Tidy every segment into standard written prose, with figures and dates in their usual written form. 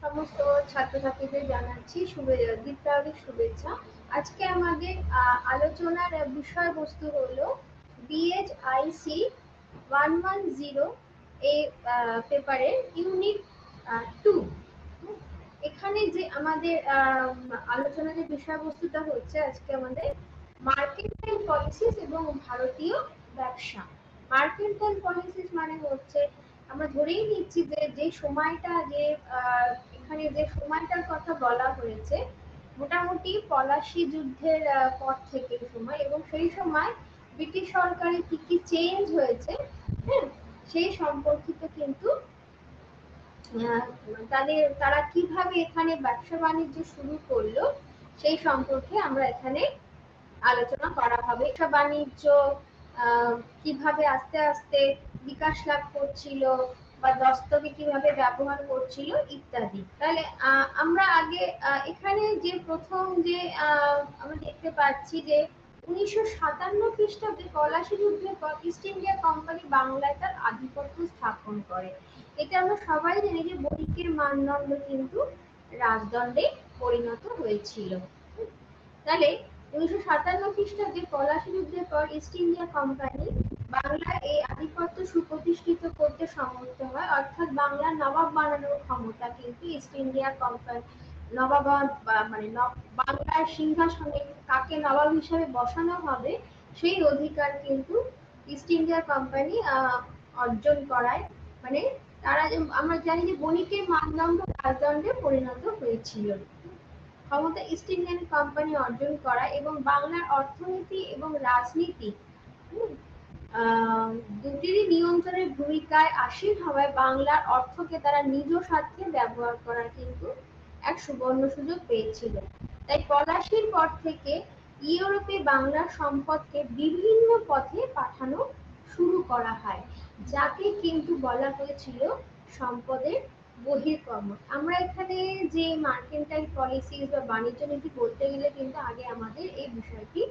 সমস্ত ছাত্রছাত্রীদের জানাচ্ছি দীপাবলির শুভেচ্ছা। আজকে আমাদের আলোচনার বিষয়বস্তু হলো বিএইচআইসি 110 এই পেপারের ইউনিট 2। এখানে যে আমাদের আলোচনার যে বিষয়বস্তুটা হচ্ছে আজকে আমাদের মার্কেন্টাইল পলিসিস এবং ভারতীয় ব্যবসা। মার্কেন্টাইল পলিসিস মানে হচ্ছে আমরা ধরেই নিচ্ছি যে যে সময়টা যে এখানে যে সময়টার কথা বলা হয়েছে মোটামুটি পলাশী যুদ্ধের পর থেকে সময়, এবং সেই সময় ব্রিটিশ সরকারের কি কি চেঞ্জ হয়েছে, হ্যাঁ, সেই সম্পর্কিত কিন্তু তারা কিভাবে এখানে ব্যবসা বাণিজ্য শুরু করলো সেই সম্পর্কে আমরা এখানে আলোচনা করা হবে। ব্যবসা বাণিজ্য কিভাবে আস্তে আস্তে বিকাশ লাভ করছিল বা দস্তকে কিভাবে ব্যবহার করছিল ইত্যাদি। তাহলে আমরা আগে এখানে যে প্রথম যে আমরা দেখতে পাচ্ছি যে 1957 খ্রিস্টাব্দে পলাশী যুদ্ধের পর ইস্ট ইন্ডিয়া কোম্পানি বাংলায় তার আধিপত্য স্থাপন করে। এটা আমরা সবাই জানি যে বণিকের মানদণ্ড কিন্তু রাজদণ্ডে পরিণত হয়েছিল। তাহলে 1957 খ্রিস্টাব্দে পলাশী যুদ্ধের পর ইস্ট ইন্ডিয়া কোম্পানি বাংলায় এই আধিপত্য সুপ্রতিষ্ঠিত করতে সমর্থ হয়, অর্থাৎ বাংলার নবাব বানানোর ক্ষমতা কিন্তু ইস্ট ইন্ডিয়া কোম্পানি নবাব মানে বাংলার সিংহাসনে কাকে নবাব হিসাবে বসানো হবে সেই অধিকার কিন্তু ইস্ট ইন্ডিয়া কোম্পানি অর্জন করায়। মানে তারা আমরা জানি যে বণিকের মানদণ্ড রাজদণ্ডে পরিণত হয়েছিল। ক্ষমতা ইস্ট ইন্ডিয়ান কোম্পানি অর্জন করা এবং বাংলার অর্থনীতি এবং রাজনীতি দুটিরই নিয়ন্ত্রণের ভূমিকায় আসীন হওয়ায় বাংলার অর্থকে তারা নিজ স্বার্থে ব্যবহার করার কিন্তু এক সুবর্ণ সুযোগ পেয়েছিল। তাই পলাশীর পর থেকে ইউরোপে বাংলার সম্পদকে বিভিন্ন পথে পাঠানো শুরু করা হয়, যাকে কিন্তু বলা হয়েছিল সম্পদের বহির্গমন। আমরা এখানে যে মার্কেন্টাইল পলিসি বা বাণিজ্য নীতি বলতে গেলে কিন্তু আগে আমাদের এই বিষয়টি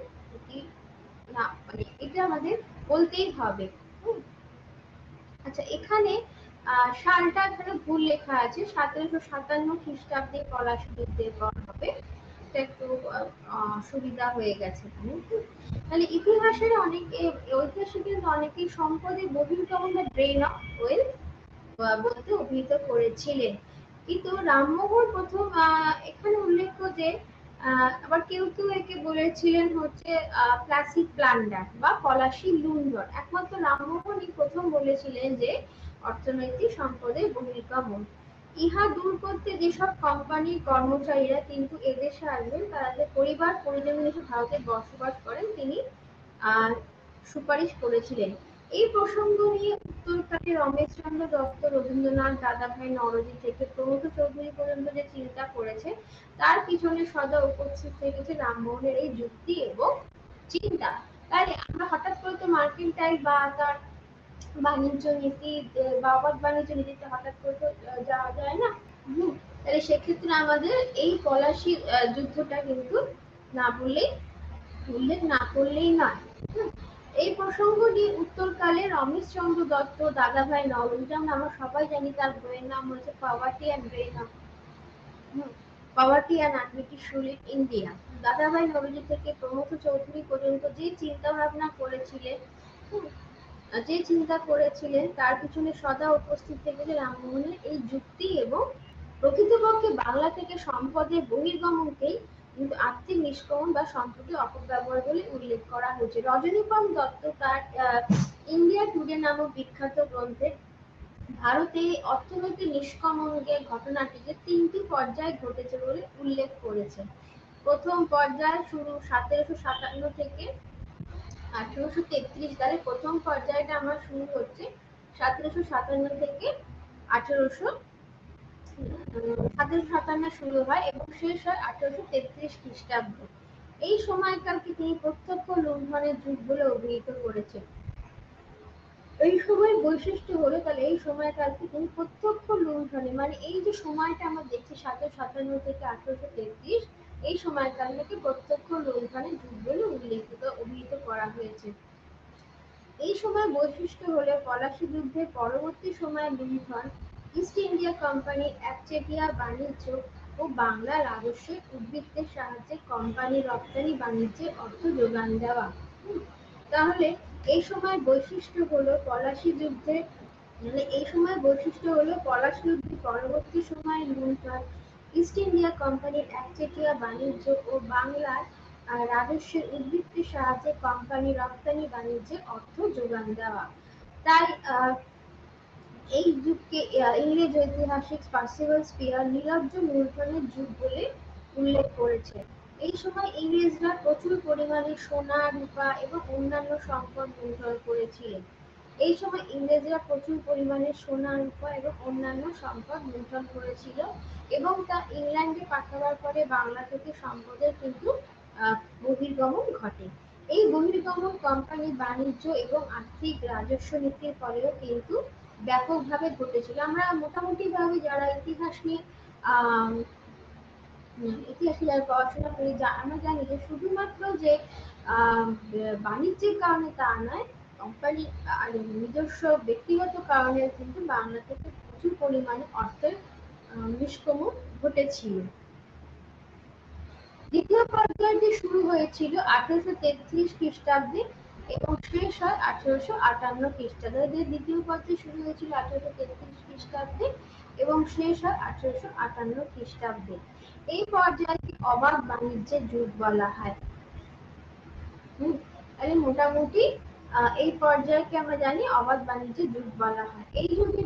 না মানে এটা আমাদের বলতেই হবে। আচ্ছা, এখানে সালটা এখানে ভুল লেখা আছে, 1757 খ্রিস্টাব্দে পলাশী যুদ্ধের পর হবে, এটা একটু সুবিধা হয়ে গেছে। তাহলে ইতিহাসের অনেকে ঐতিহাসিকদের অনেকেই সম্পদের বহির্গমন বা ড্রেন অফ ওয়েলথ বলতে অভিহিত করেছিলেন, কিন্তু রামমোহন প্রথম এখানে উল্লেখ্য যে আবার কেউ কেউ একে বলেছিলেন হচ্ছে প্লাসিড প্লান্ডার বা পলাশী লুণ্ঠন। একমাত্র রামমোহনই প্রথম বলেছিলেন যে অর্থনৈতিক সম্পদের বহির্গমন। ইহা দূর করতে যেসব কোম্পানির কর্মচারীরা কিন্তু এদেশে আসবেন তাদের পরিবার পরিজন এসে ভারতে বসবাস করেন তিনি সুপারিশ করেছিলেন। এই প্রসঙ্গ নিয়ে উত্তরকালে রমেশচন্দ্র দত্ত, রবীন্দ্রনাথ, দাদাভাই নওরোজি থেকে প্রমথ চৌধুরী পর্যন্ত যে চিন্তা করেছে তার পিছনে সদা উপস্থিত থেকেছে রামমোহনের এই যুক্তি এবং চিন্তা। তাই আমরা হঠাৎ করে তো মার্কেন্টাইল বা তার বাণিজ্য নীতি বা অবাধ বাণিজ্য নীতিতে হঠাৎ করে তো যাওয়া যায় না। তাহলে সেক্ষেত্রে আমাদের এই পলাশী যুদ্ধটা কিন্তু না বললেই উল্লেখ না করলেই নয়। এই প্রসঙ্গ নিয়ে উত্তরকালে রমেশচন্দ্র দত্ত, দাদাভাই নওরোজি, যেমন আমরা সবাই জানি তার বইয়ের নাম হচ্ছে poverty and rain of poverty and British rule in India. দাদাভাই নওরোজি থেকে প্রমথ চৌধুরী পর্যন্ত যে চিন্তা ভাবনা করেছিলেন তার পিছনে সদা উপস্থিত থেকেছে রামমোহনের এই যুক্তি এবং প্রকৃতপক্ষে বাংলা থেকে সম্পদের বহির্গমনকেই কিন্তু আর্থিক নিষ্ক্রমণ বা সম্পদের অপব্যবহার বলে উল্লেখ করা হয়েছে। রজনীকান্ত দত্ত তার ইন্ডিয়া টুডে নামক বিখ্যাত গ্রন্থে ভারতে অর্থনৈতিক নিষ্ক্রমণের ঘটনাটিকে 3টি পর্যায়ে ঘটেছে বলে উল্লেখ করেছে। প্রথম পর্যায় শুরু 1757 থেকে 1833 সালে। প্রথম পর্যায়টা আমার শুরু হচ্ছে 1757 থেকে 1757 শুরু হয় এবং শেষ হয় 1833 খ্রিস্টাব্দ। এই সময়কালকে তিনি প্রত্যক্ষ লুণ্ঠনের যুগ বলে অভিহিত করেছেন। এই সময়ের বৈশিষ্ট্য হলো, তাহলে এই সময়কালকে তিনি প্রত্যক্ষ লুণ্ঠনে, মানে এই যে সময়টা আমরা দেখছি 1757 থেকে 1833, এই সময়কালকে প্রত্যক্ষ লুণ্ঠনের যুগ বলে অভিহিত করা হয়েছে। এই সময় বৈশিষ্ট্য হলো পলাশী যুদ্ধের পরবর্তী সময়ে লুণ্ঠন ইস্ট ইন্ডিয়া কোম্পানির একচেটিয়া বাণিজ্য ও বাংলা রাজস্বের উদ্বৃত্তের সাহায্যে কোম্পানি রপ্তানি বাণিজ্যে অর্থ যোগান দেওয়া। তাহলে এই সময় বৈশিষ্ট্য হলো পলাশী যুদ্ধের, মানে এই সময় বৈশিষ্ট্য হলো পলাশী যুদ্ধের পরবর্তী সময়ে লুণ্ঠন, ইস্ট ইন্ডিয়া কোম্পানির একচেটিয়া বাণিজ্য ও বাংলার রাজস্বের উদ্বৃত্তের সাহায্যে কোম্পানি রপ্তানি বাণিজ্যে অর্থ যোগান দেওয়া। তাই এই যুগকে ইংরেজ ঐতিহাসিক পার্সিভাল স্পিয়ার নির্লজ্জ লুণ্ঠনের যুগ বলে উল্লেখ করেছে। এই সময় ইংরেজরা প্রচুর পরিমাণে সোনা, রূপা এবং অন্যান্য সম্পদ লুণ্ঠন করেছিলেন। এই সময় ইংরেজরা প্রচুর পরিমাণে সোনা, রূপা এবং অন্যান্য সম্পদ লুণ্ঠন করেছিল এবং তা ইংল্যান্ডে পাঠাবার পরে বাংলা থেকে সম্পদের কিন্তু বহির্গমন ঘটে। এই বহির্গমন কোম্পানি বাণিজ্য এবং আর্থিক রাজস্ব নীতির ফলেও কিন্তু ব্যাপকভাবে ঘটেছিল। আমরা মোটামুটি ভাবে যারা ইতিহাস নিয়ে পড়াশোনা করি, আমরা জানি যে শুধুমাত্র যে বাণিজ্যিক কারণে তা নয়, কোম্পানি নিজস্ব ব্যক্তিগত কারণে কিন্তু বাংলা থেকে প্রচুর পরিমাণে অর্থের নিষ্কাশন ঘটেছিল। দ্বিতীয় পর্যায়টি শুরু হয়েছিল 1833 খ্রিস্টাব্দে এবং শেষ হয় 1858 খ্রিস্টাব্দে। দ্বিতীয় পর্যায় শুরু হয়েছিল 1833 খ্রিস্টাব্দে এবং শেষ হয় 1858 খ্রিস্টাব্দে। এই পর্যায়কে অবাধ বাণিজ্যের যুগ বলা হয়। তাহলে মোটামুটি এই পর্যায়কে আমরা জানি অবাধ বাণিজ্যের যুগ বলা হয়। এই যুগে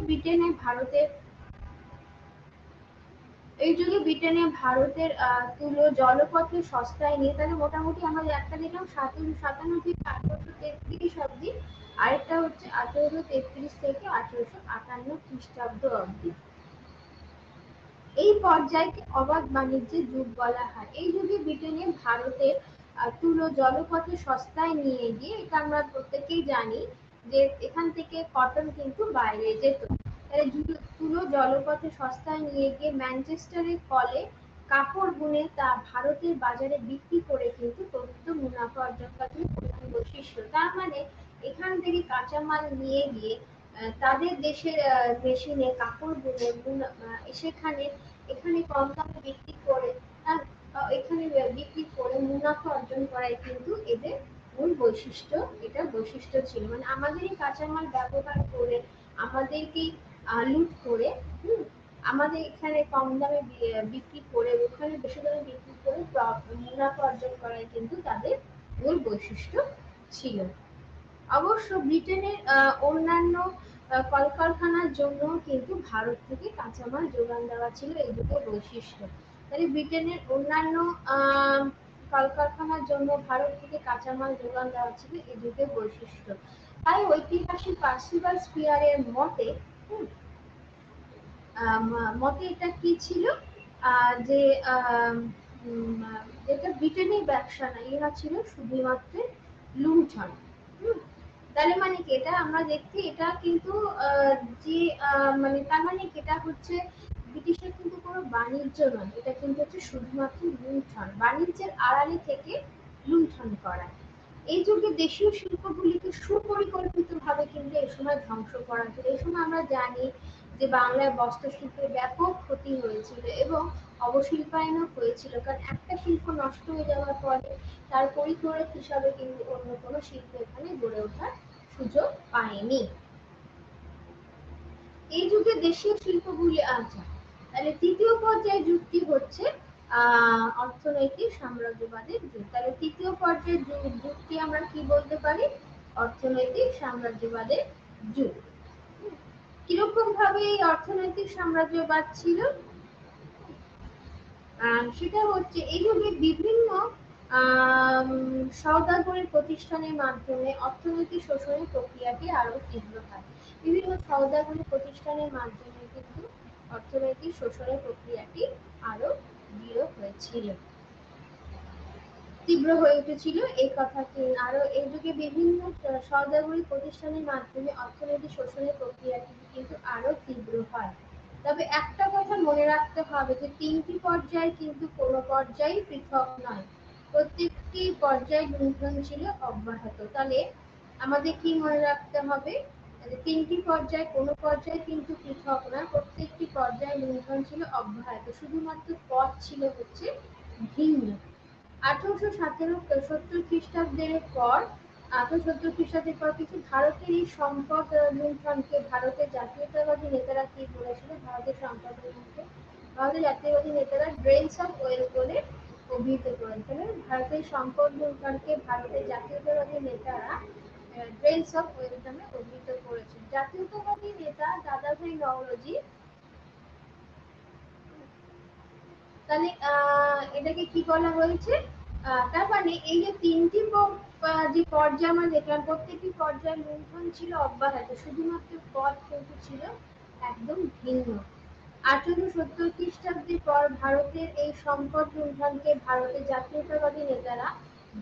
ভারতের তুলো জলপথে সস্তায় নিয়ে, তাহলে মোটামুটি আমরা একটা দেখলাম 1757 থেকে 1833 অব্দি, আরেকটা হচ্ছে 1833 থেকে 1858 খ্রিস্টাব্দ অব্দি। এই পর্যায়কে অবাধ বাণিজ্যের যুগ বলা হয়। এই যুগে ব্রিটেনে ভারতের তুলো জলপথে সস্তায় নিয়ে গিয়ে, এটা আমরা প্রত্যেকেই জানি যে এখান থেকে কটন কিন্তু বাইরে যেত। তুলো জলপথে সস্তায় নিয়ে গিয়ে ম্যানচেস্টারের কলে কাপড় বুনে তা ভারতের বাজারে বিক্রি করে কিন্তু প্রভূত মুনাফা অর্জন করা প্রধান বৈশিষ্ট্য। তার মানে এখান থেকে কাঁচামাল নিয়ে গিয়ে তাদের দেশের মেশিনে কাপড় বুনে এখানে কম দামে বিক্রি করে মুনাফা অর্জন করাই কিন্তু এদের মূল বৈশিষ্ট্য। এটা বৈশিষ্ট্য ছিল, মানে আমাদেরই কাঁচামাল ব্যবহার করে আমাদেরকেই লুট করে আমাদের এখানে কম দামে বিক্রি করে ওখানে বেশি দামে বিক্রি করে মুনাফা অর্জন করাই কিন্তু তাদের মূল বৈশিষ্ট্য ছিল। অবশ্য ব্রিটেনের অন্যান্য কলকারখানার জন্য কিন্তু ভারত থেকে কাঁচামাল যোগান দেওয়া ছিল এই দুটো বৈশিষ্ট্য। তাই ব্রিটেনের অন্যান্য কলকারখানার জন্য ভারত থেকে কাঁচামাল যোগান দেওয়া ছিল এই দুটো বৈশিষ্ট্য। তাই ঐতিহাসিক পার্সিভাল স্পিয়ারের মতে এটা কি ছিল, যে এটা ব্রিটেনের ব্যবসা না, এরা ছিল শুধুমাত্র লুণ্ঠন। তাহলে মানে কি, এটা আমরা দেখছি এটা কিন্তু যে মানে তার মানে এটা হচ্ছে ব্রিটিশের কিন্তু কোনো বাণিজ্য নয়, এটা কিন্তু হচ্ছে শুধুমাত্র লুণ্ঠন, বাণিজ্যের আড়ালে থেকে লুণ্ঠন করা। এই যুগে দেশীয় শিল্পগুলিকে সুপরিকল্পিতভাবে কিন্তু এই সময় ধ্বংস করা হয়েছিল। এই সময় আমরা জানি যে বাংলায় বস্ত্রশিল্পের ব্যাপক ক্ষতি হয়েছিল এবং অবশিল্পায়নও হয়েছিল, কারণ একটা শিল্প নষ্ট হয়ে যাওয়ার পরে তার পরিপূরক হিসাবে কিন্তু অন্য কোনো শিল্প এখানে গড়ে ওঠার সুযোগ পায়নি। এই যুগে দেশীয় শিল্পগুলি তাহলে তৃতীয় পর্যায়ে যুক্তি হচ্ছে অর্থনৈতিক সাম্রাজ্যবাদের যুগ। তাহলে তৃতীয় পর্যায়ের যুক্তি আমরা কি বলতে পারি, অর্থনৈতিক সাম্রাজ্যবাদের যুগ। কিরকম ভাবে এই অর্থনৈতিক সাম্রাজ্যবাদ ছিল, সেটা হচ্ছে এই যুগে বিভিন্ন সওদাগরি প্রতিষ্ঠানের মাধ্যমে অর্থনৈতিক শোষণের প্রক্রিয়াটি আরো তীব্র হয়। বিভিন্ন সওদাগরি প্রতিষ্ঠানের মাধ্যমে কিন্তু অর্থনৈতিক শোষণের প্রক্রিয়াটি আরো দৃঢ় হয়েছিল, তীব্র হয়ে উঠেছিল। এই কথাটি আরো এই যুগে বিভিন্ন সওদাগরি প্রতিষ্ঠানের মাধ্যমে অর্থনৈতিক শোষণের প্রক্রিয়াটি কিন্তু আরো তীব্র হয়। তবে একটা কথা মনে রাখতে হবে যে তিনটি পর্যায়ে কিন্তু কোনো পর্যায়ে পৃথক নয়, প্রত্যেকটি পর্যায়ে লুণ্ঠন ছিল অব্যাহত। তাহলে আমাদের কি মনে রাখতে হবে, তিনটি পর্যায়ে, কোনো পর্যায়ে কিন্তু পৃথক না, প্রত্যেকটি পর্যায়ে লুণ্ঠন ছিল অব্যাহত, শুধুমাত্র পথ ছিল হচ্ছে ভিন্ন। 1870 খ্রিস্টাব্দের পর 1870 খ্রিস্টাব্দের পর কিছু ভারতের এই সম্পদ লুণ্ঠনকে ভারতের জাতীয়তাবাদী নেতারা কি বলেছিল, ভারতের সম্পদ লুণ্ঠনকে ভারতের জাতীয়তাবাদী নেতারা ড্রেনস অফ ওয়েলথ বলে অভিহিত করেন। ভারতের সম্পদ লুণ্ঠনকে ভারতের জাতীয়তাবাদী নেতারা ড্রেনস অফ ওয়েলথ নামে অভিহিত করেছেন। জাতীয়তাবাদী নেতা দাদাভাই নওরোজি তাহলে এটাকে কি বলা হয়েছে, তার মানে এই যে তিনটি যে পর্যায়ে আমরা দেখলাম, প্রত্যেকটি পর্যায়ে লুণ্ঠন ছিল অব্যাহত, শুধুমাত্র পথ কিন্তু ছিল একদম ভিন্ন। 1870 খ্রিস্টাব্দের পর ভারতের এই সম্পদ লুণ্ঠনকে ভারতের জাতীয়তাবাদী নেতারা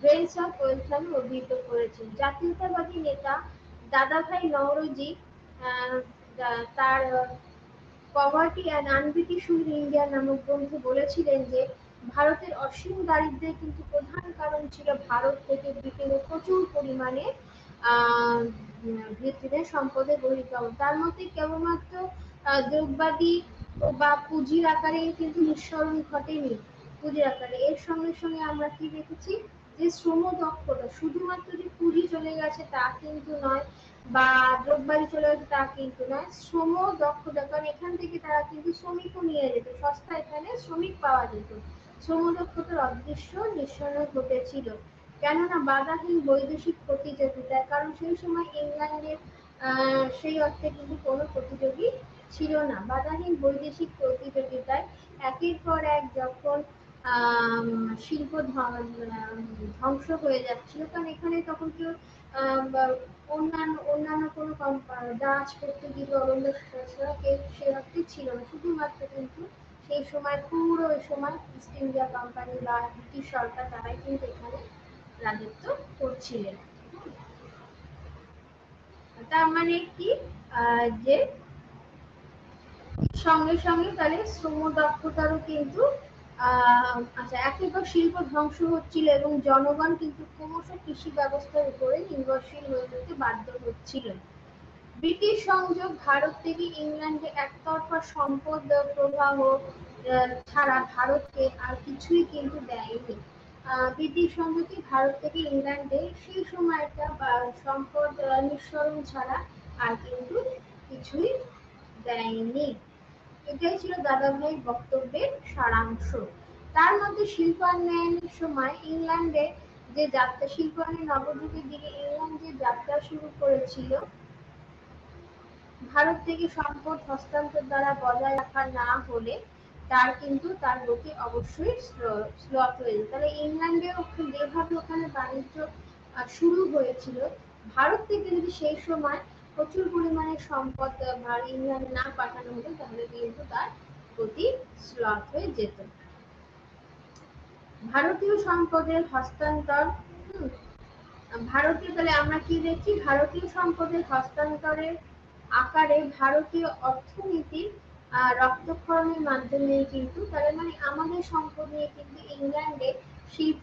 ড্রেনস অফ ওয়েলথ নামে অভিহিত করেছেন। জাতীয়তাবাদী নেতা দাদাভাই নওরোজি তার পভার্টি অ্যান্ড আনবিউটিফুল ইন্ডিয়া নামক গ্রন্থে বলেছিলেন যে ভারতের অসীম দারিদ্র্যের কিন্তু প্রধান কারণ ছিল ভারত থেকে ব্রিটেনে প্রচুর পরিমাণে ব্রিটেনের সম্পদের বহির্গমন। তার মধ্যে কেবলমাত্র দ্রব্যাদি বা পুঁজির আকারে কিন্তু নিঃসরণ ঘটেনি, পুঁজির আকারে এর সঙ্গে সঙ্গে আমরা কি দেখেছি যে শ্রম দক্ষতা, শুধুমাত্র যে পুঁজি চলে গেছে তা কিন্তু নয়, বা দ্রব্যাদি চলে গেছে তা কিন্তু নয়, শ্রম দক্ষতা, কারণ এখান থেকে তারা কিন্তু শ্রমিকও নিয়ে যেত, সস্তা এখানে শ্রমিক পাওয়া যেত। শ্রম দক্ষতার অদৃশ্য নিঃসরণ ঘটেছিল, কেননা বাধাহীন বৈদেশিক প্রতিযোগিতায়, কারণ সেই সময় ইংল্যান্ডের সেই অর্থে কিন্তু কোনো প্রতিযোগী ছিল না। বাধাহীন বৈদেশিক প্রতিযোগিতায় একের পর এক যখন শিল্প ধ্বংস হয়ে যাচ্ছিল, কারণ এখানে তখন কেউ অন্যান্য কোনো ডাচ, পর্তুগিজ, কেউ সে অর্থে ছিল না, শুধুমাত্র কিন্তু সেই সময় পুরো ওই সময় ইস্ট ইন্ডিয়া কোম্পানি বা ব্রিটিশ সরকার তারাই কিন্তু এখানে রাজত্ব করছিলেন। তার মানে কি যে সঙ্গে সঙ্গে তাহলে শ্রম দক্ষতারও কিন্তু আচ্ছা, একেবারে শিল্প ধ্বংস হচ্ছিল এবং জনগণ কিন্তু ক্রমশ কৃষি ব্যবস্থার উপরে নির্ভরশীল হয়ে যেতে বাধ্য হচ্ছিল। ব্রিটিশ সংযোগ ভারত থেকে ইংল্যান্ডে একতরফা সম্পদ প্রবাহ ছাড়া ভারতকে আর কিছুই কিন্তু দেয়নি। ব্রিটিশ সংযোগে ভারত থেকে ইংল্যান্ডে সেই সময়টা সম্পদ নিঃসরণ ছাড়া আর কিন্তু কিছুই দেয়নি। এটাই ছিল দাদাভাই বক্তব্যের সারাংশ। তার মধ্যে শিল্পায়নের সময় ইংল্যান্ডে যে যাত্রা, শিল্পায়নের নবযুগের দিকে ইংল্যান্ড যে যাত্রা শুরু করেছিল, ভারত থেকে সম্পদ হস্তান্তর দ্বারা বজায় রাখা না হলে তার গতি অবশ্যই স্লথ হয়ে যেত। তাহলে ইংল্যান্ডেও যেভাবে ওখানে বাণিজ্য শুরু হয়েছিল, ভারত থেকে যদি সেই সময় প্রচুর পরিমাণে সম্পদ ইংল্যান্ড না পাঠানো হতো, তাহলে কিন্তু তার গতি স্লথ হয়ে যেত। ভারতীয় সম্পদের হস্তান্তর, ভারতীয়, তাহলে আমরা কি দেখছি, ভারতীয় সম্পদের হস্তান্তরের আকারে ভারতীয় অর্থনীতির রক্তক্ষরণের মাধ্যমে কিন্তু, তাহলে মানে আমাদের সম্পদ নিয়ে কিন্তু ইংল্যান্ডে শিল্প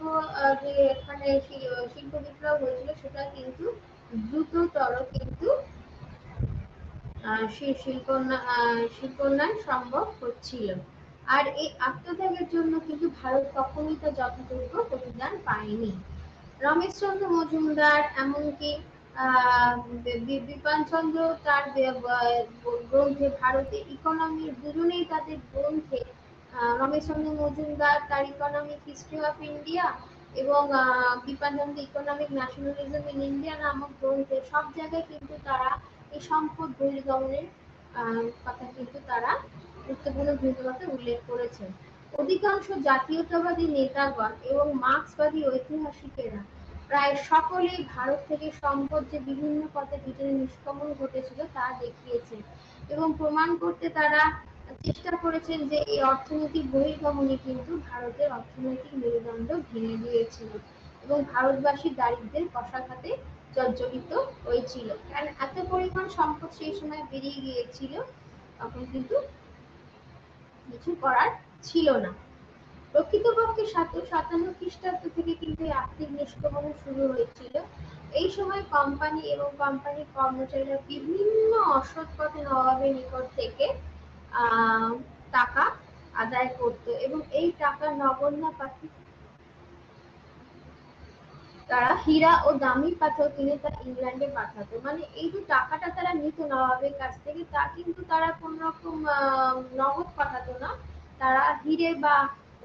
যে এখানে শিল্প বিপ্লব হয়েছিল সেটা কিন্তু দ্রুততর কিন্তু শিল্পোন্নয়ন সম্ভব হচ্ছিল। আর এই আত্মত্যাগের জন্য কিন্তু ভারত কখনোই তার যথাযোগ্য প্রতিদান পায়নি। রমেশচন্দ্র মজুমদার, এমনকি বিপিনচন্দ্র তার গ্রন্থে ভারতের ইকোনমি, দুজনেই তাদের গ্রন্থে, রমেশচন্দ্র মজুমদার তার ইকোনমিক হিস্ট্রি অফ ইন্ডিয়া এবং Bipinchandra economic nationalism in India নামক গ্রন্থে সব জায়গায় কিন্তু তারা এই সম্পদ বহির্গমনের কথা কিন্তু তারা গুরুত্বপূর্ণ ভূমিকাতে উল্লেখ করেছেন। অধিকাংশ জাতীয়তাবাদী নেতাগণ এবং মার্ক্সবাদী ঐতিহাসিকেরা প্রায় সকলেই ভারত থেকে সম্পদ যে বিভিন্ন পথে ব্রিটেনে নিষ্ক্রমণ ঘটেছিল তা দেখিয়েছেন এবং প্রমাণ করতে তারা চেষ্টা করেছেন যে এই অর্থনৈতিক বহির্গমনে কিন্তু ভারতের অর্থনৈতিক মেরুদণ্ড ভেঙে দিয়েছিল এবং ভারতবাসী দারিদ্র্যের কষাঘাতে জর্জরিত হয়েছিল। কারণ এত পরিমাণ সম্পদ সেই সময় বেরিয়ে গিয়েছিল, তখন কিন্তু কিছু করার ছিল না। প্রকৃতপক্ষে 757 খ্রিস্টাব্দ থেকে কিন্তু আর্থিক নিষ্ক্রমণ শুরু হয়েছিল। এই সময় কোম্পানি এবং কোম্পানির কর্মচারীরা বিভিন্ন অসৎ পথে নবাবের নিকট থেকে টাকা আদায় করত এবং এই টাকা নগদ না পাঠিয়ে তারা হীরা ও দামি পাথর কিনে তা ইংল্যান্ডে পাঠাতো। মানে এই যে টাকাটা তারা নিত নবাবের কাছ থেকে, তা কিন্তু তারা কোন রকম নগদ পাঠাতো না, তারা হিরে বা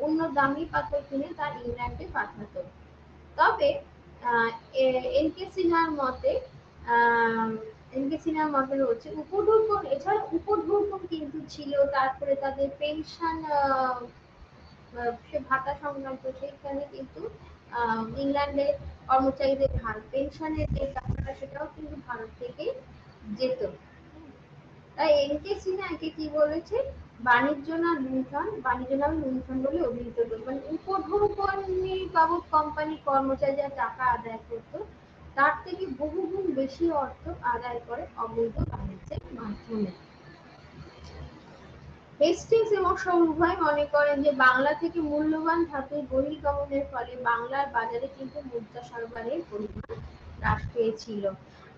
অন্য দামি পাথর কিনে তা ইংল্যান্ডে পাঠাতো। তবে এনকে সিনহার মতে রয়েছে উপঢৌকন, এছাড়া উপঢৌকন কিন্তু ছিল, তারপরে তাদের পেনশন সে ভাতা সংক্রান্ত, সেইখানে কিন্তু ইংল্যান্ডে কর্মচারীদের পেনশনের যে টাকাটা সেটাও কিন্তু ভারত থেকে যেত। তাই এনকে সিনহা একে কি বলেছে, বাণিজ্য না লুণ্ঠন, বাণিজ্য না লুণ্ঠন বলে অভিহিত করে। মানে উপঢৌকন বাবদ কোম্পানি কর্মচারী যা টাকা আদায় করতো তার থেকে বহুগুণ বেশি অর্থ আদায় করে অবৈধ বাণিজ্যের মাধ্যমে। হেস্টিংস এবং সব উভয় মনে করেন যে বাংলা থেকে মূল্যবান ধাতুর বহির্গমনের ফলে বাংলার বাজারে কিন্তু মুদ্রা সরবরাহের পরিমাণ হ্রাস পেয়েছিল।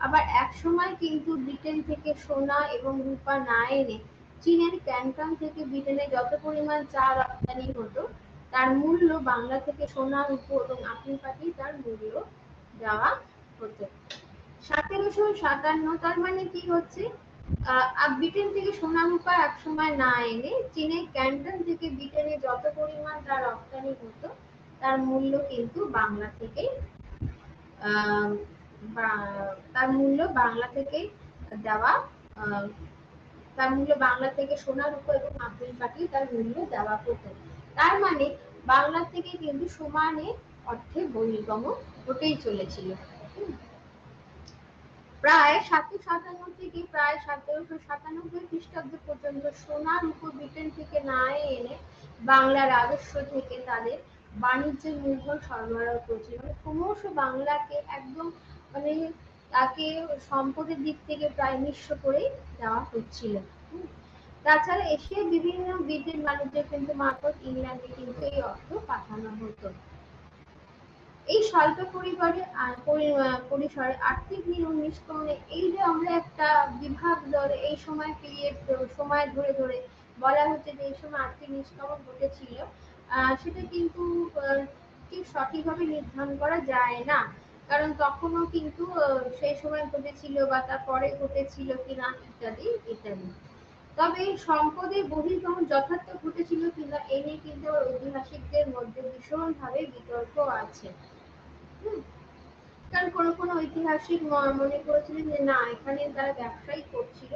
আবার এক সময় কিন্তু ব্রিটেন থেকে সোনা এবং রূপা না এনে চীনের ক্যান্টন থেকে ব্রিটেনে যত পরিমাণ চা রপ্তানি হতো তার মূল্য বাংলা থেকে সোনা, রূপো এবং আপেল পাঠিয়ে তার মূল্য দেওয়া হতো। 1757, তার মানে কি হচ্ছে, ব্রিটেন থেকে সোনা রূপা এক সময় না এনে চীনের ক্যান্টন থেকে ব্রিটেনে যত পরিমাণ তার রপ্তানি হতো তার মূল্য কিন্তু বাংলা থেকে দেওয়া, তার মূল্য বাংলা থেকে সোনা রূপা এবং আপেল পাঠিয়ে তার মূল্য দেওয়া হতো। তার মানে বাংলা থেকে কিন্তু সমানে অর্থে বহির্গমন হতেই চলেছিল। প্রায় 757 থেকে প্রায় 1797 খ্রিস্টাব্দ পর্যন্ত সোনা রূপো ব্রিটেন থেকে না এনে বাংলা রাজস্ব থেকে তাদের বাণিজ্যের মূলধন সরবরাহ করেছিল। মানে ক্রমশ বাংলাকে একদম মানে তাকে সম্পদের দিক থেকে প্রায় নিঃস্ব করে দেওয়া হচ্ছিল। তাছাড়া এশিয়ার বিভিন্ন ব্রিটেন বাণিজ্যের কিন্তু মারফত ইংল্যান্ডে কিন্তু এই অর্থ পাঠানো হতো। এই স্বল্প পরিসরে আর্থিক নিষ্ক্রমণে এই যে আমরা একটা বিভাগ ধরে এই সময় সময় ধরে ধরে বলা হচ্ছে যে এই সময় আর্থিক নিষ্ক্রমণ ঘটেছিল, সেটা কিন্তু ঠিক সঠিকভাবে নির্ধারণ করা যায় না, কারণ তখনও কিন্তু সেই সময় ঘটেছিল বা তারপরে ঘটেছিল কিনা ইত্যাদি ইত্যাদি। তবে সম্পদের বহির্গমন যথার্থ ঘটেছিল কিনা এ নিয়ে কিন্তু ঐতিহাসিকদের মধ্যে ভীষণভাবে বিতর্ক আছে। কারণ কোনো কোনো ঐতিহাসিক মনে করেছিলেন যে না, এখানে তারা ব্যবসাই করছিল,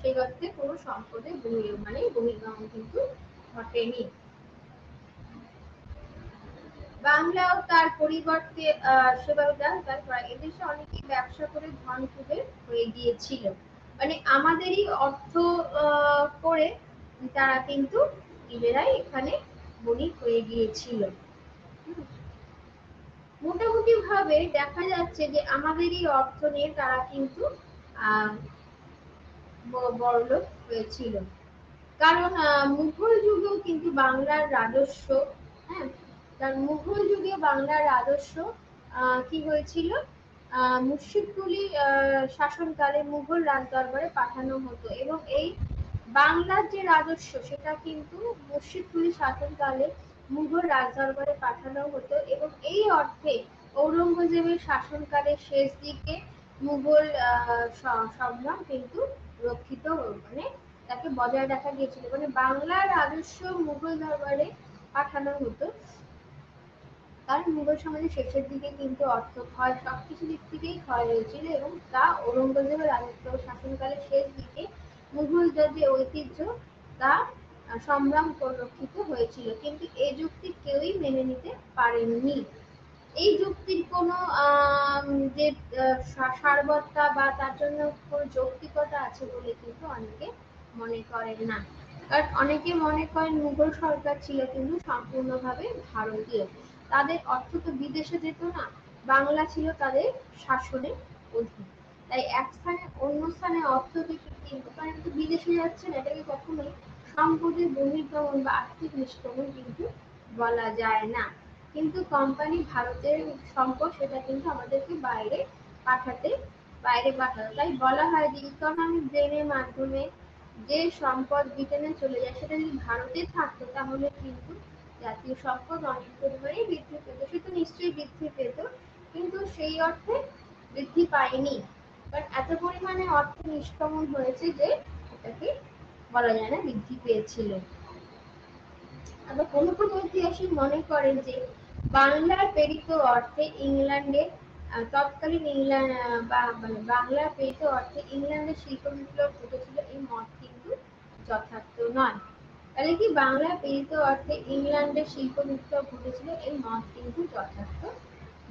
সেই অর্থে কোনো সম্পদের বহির্গমন কিন্তু ঘটেনি। বাংলাও তার পরিবর্তে এদেশে অনেকেই ব্যবসা করে ধন কুবের হয়ে গিয়েছিল। মানে আমাদেরই অর্থ করে তারা কিন্তু নিজেরাই এখানে বণিক হয়ে গিয়েছিল। মোটামুটি ভাবে দেখা যাচ্ছে যে আমাদেরই অর্থ নিয়ে তারা কিন্তু বড়লোক হয়েছিল। কারণ মুঘল যুগেও কিন্তু বাংলার রাজস্ব, হ্যাঁ, তার মুঘল যুগে বাংলার রাজস্ব কি হয়েছিল, মুর্শিদকুলি শাসনকালে মুঘল রাজদরবারে পাঠানো হতো এবং এই বাংলার যে রাজস্ব সেটা কিন্তু মুর্শিদকুলি শাসনকালে মুঘল রাজদরবারে পাঠানো হতো এবং এই অর্থে ঔরঙ্গজেবের শাসনকালের শেষ দিকে মুঘল সম্মান কিন্তু রক্ষিত, মানে তাকে বজায় রাখা গিয়েছিল। মানে বাংলার রাজস্ব মুঘল দরবারে পাঠানো হতো, কারণ মুঘল সমাজের শেষের দিকে কিন্তু অর্থ ক্ষয় সবকিছু দিক থেকেই ক্ষয় হয়েছিল এবং তা ঔরঙ্গজেবের রাজত্ব শাসনকালের শেষ দিকে মুঘলদের যে ঐতিহ্য তা সংগ্রাম পরিলক্ষিত হয়েছিল, কিন্তু এই যুক্তি কেউই মেনে নিতে পারেননি। এই যুক্তির কোনো যে সারবত্তা বা তার জন্য কোনো যৌক্তিকতা আছে বলে কিন্তু অনেকে মনে করেন না, কারণ অনেকে মনে করেন মুঘল সরকার ছিল কিন্তু সম্পূর্ণভাবে ভারতীয়, তাদের অর্থ তো বিদেশে যেত না, বাংলা ছিল তাদের শাসনের অধীন, তাই এক স্থানে অন্য স্থানে অর্থ থেকে কিন্তু বিদেশে যাচ্ছে না, এটাকে কখনোই সম্পদের বহির্গমন বা আর্থিক নিষ্ক্রমণ কিন্তু বলা যায় না। কিন্তু কোম্পানি ভারতের সম্পদ সেটা কিন্তু আমাদেরকে বাইরে পাঠাতো। তাই বলা হয় যে ইকোনমিক ব্রেনের মাধ্যমে যে সম্পদ ব্রিটেনে চলে যায় সেটা যদি ভারতে থাকতো তাহলে কিন্তু জাতীয় সম্পদ অনেক পরিমাণে বৃদ্ধি পেত। সে তো নিশ্চয়ই বৃদ্ধি পেত, কিন্তু সেই অর্থে বৃদ্ধি পায়নি। কারণ এত পরিমাণে অর্থ নিষ্কাশন হয়েছে যে এটাকে বলা যায় না বৃদ্ধি পেয়েছিল। আবার কোনো কোনো ঐতিহাসিক মনে করেন যে বাংলার প্রেরিত অর্থে ইংল্যান্ডে তৎকালীন ইংল্যান্ড বা মানে বাংলার প্রেরিত অর্থে ইংল্যান্ডের শিল্প বিপ্লব ঘটেছিল, এই মত কিন্তু যথার্থ নয়। তাহলে কি বাংলার প্রেরিত অর্থে ইংল্যান্ডের শিল্প বিপ্লব ঘটেছিল, এই মত কিন্তু যথার্থ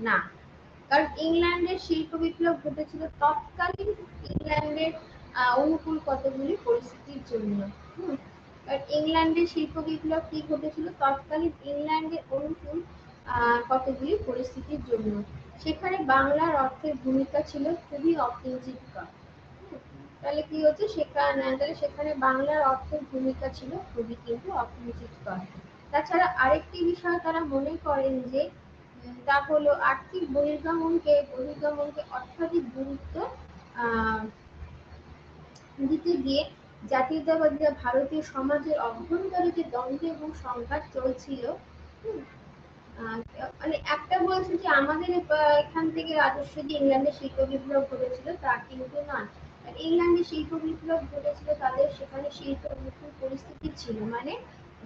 না। কারণ ইংল্যান্ডের শিল্প বিপ্লব ঘটেছিল তৎকালীন ইংল্যান্ডের অনুকূল কতগুলি পরিস্থিতির জন্য। ইংল্যান্ডের শিল্প বিপ্লব কি ঘটেছিল তৎকালীন ইংল্যান্ডের অনুকূল কতগুলি পরিস্থিতির জন্য। সেখানে বাংলার অর্থের ভূমিকা ছিল খুবই অকিঞ্চিৎকর। তাহলে কি হচ্ছে সেখানে বাংলার অর্থের ভূমিকা ছিল খুবই কিন্তু অকিঞ্চিৎকর। তাছাড়া আরেকটি বিষয় তারা মনে করেন যে তা হলো আর্থিক বহির্গমনকে অত্যাধিক গুরুত্ব দিতে গিয়ে জাতীয়তাবাদীরা ভারতীয় সমাজের অভ্যন্তরে যে দ্বন্দ্ব এবং সংঘাত চলছিল, মানে একটা বলছে যে আমাদের এখান থেকে রাজস্ব দিয়ে ইংল্যান্ডের শিল্প বিপ্লব ঘটেছিল, তা কিন্তু নয়। ইংল্যান্ডে শিল্প বিপ্লব ঘটেছিল তাদের সেখানে শিল্প অনুকূল পরিস্থিতি ছিল, মানে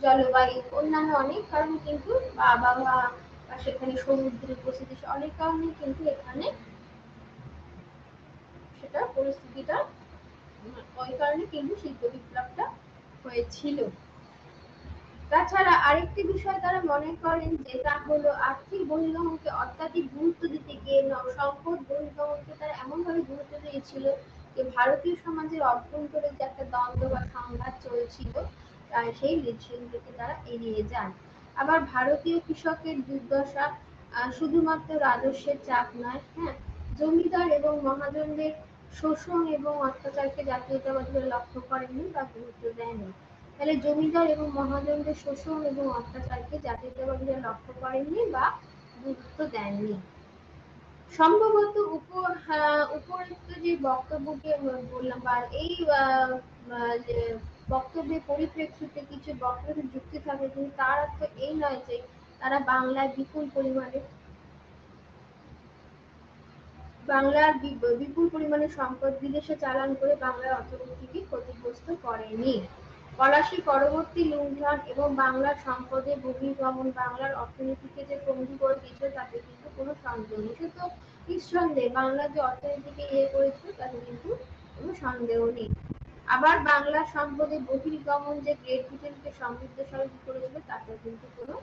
জলবায়ু অন্যান্য অনেক কারণ কিন্তু আবহাওয়া বা সেখানে সমুদ্রের উপস্থিতি অনেক কারণে কিন্তু এখানে সেটা পরিস্থিতিটা ওই কারণে কিন্তু শিল্প বিপ্লবটা হয়েছিল। তাছাড়া আরেকটি বিষয় তারা মনে করেন যে তা হলো আর্থিক বহির্গমনকে অত্যাধিক গুরুত্ব দিতে গিয়ে সম্পদ বহির্গমনকে তারা এমনভাবে গুরুত্ব দিয়েছিল যে ভারতীয় সমাজের অভ্যন্তরে যে একটা দ্বন্দ্ব বা সংঘাত চলছিল সেই বিষয়গুলোকে তারা এড়িয়ে যান। আবার ভারতীয় কৃষকের দুর্দশা শুধুমাত্র রাজস্বের চাপ নয়, হ্যাঁ, জমিদার এবং মহাজনদের শোষণ এবং অত্যাচারকে জাতীয়তাবাদীরা লক্ষ্য করেননি বা গুরুত্ব দেয়নি। তাহলে জমিদার এবং মহাজনদের শোষণ এবং অত্যাচারকে জাতীয়তাবাদীরা লক্ষ্য করেননি বা গুরুত্ব দেননি। সম্ভবত উপরোক্ত যে বক্তব্যকে বললাম বা এই যে বক্তব্যের পরিপ্রেক্ষিতে কিছু বক্তব্য যুক্তি থাকে, কিন্তু তার অর্থ এই নয় যে তারা বাংলায় বিপুল পরিমাণে সম্পদ বিদেশে চালান করে বাংলার অর্থনীতিকে ক্ষতিগ্রস্ত করেনি। ফরাসি পরবর্তী লুণ্ঠন এবং বাংলার সম্পদের বহির্গমন বাংলার অর্থনীতিকে যে পঙ্গু করে দিয়েছে তাতে কিন্তু কোনো সন্দেহ নেই। সে তো নিঃসন্দেহে বাংলার যে অর্থনীতিকে করেছিল তাতে কিন্তু কোনো সন্দেহ নেই। আবার বাংলার সম্পদের বহির্গমন যে গ্রেট ব্রিটেনকে সমৃদ্ধশালী করেছিল তাতে কিন্তু কোনো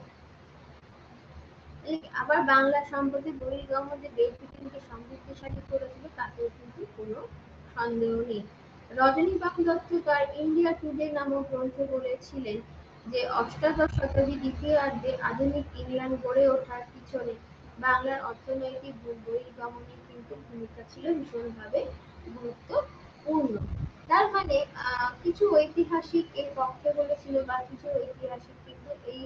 আবার বাংলা সম্পদের বহির্গমন যে গ্রেট ব্রিটেনকে সমৃদ্ধশালী করেছিল তাতেও কিন্তু কোনো সন্দেহ নেই। রজনীকান্ত দত্ত তার ইন্ডিয়া টুডে নামক গ্রন্থে বলেছিলেন যে অষ্টাদশ শতাব্দীর দ্বিতীয়ার্ধে আধুনিক ইংল্যান্ড গড়ে ওঠার পিছনে বাংলার অর্থনৈতিক বহির্গমনের কিন্তু ভূমিকা ছিল ভীষণভাবে গুরুত্বপূর্ণ। তার মানে কিছু ঐতিহাসিক এর পক্ষে বলেছিল বা কিছু ঐতিহাসিক কিন্তু এই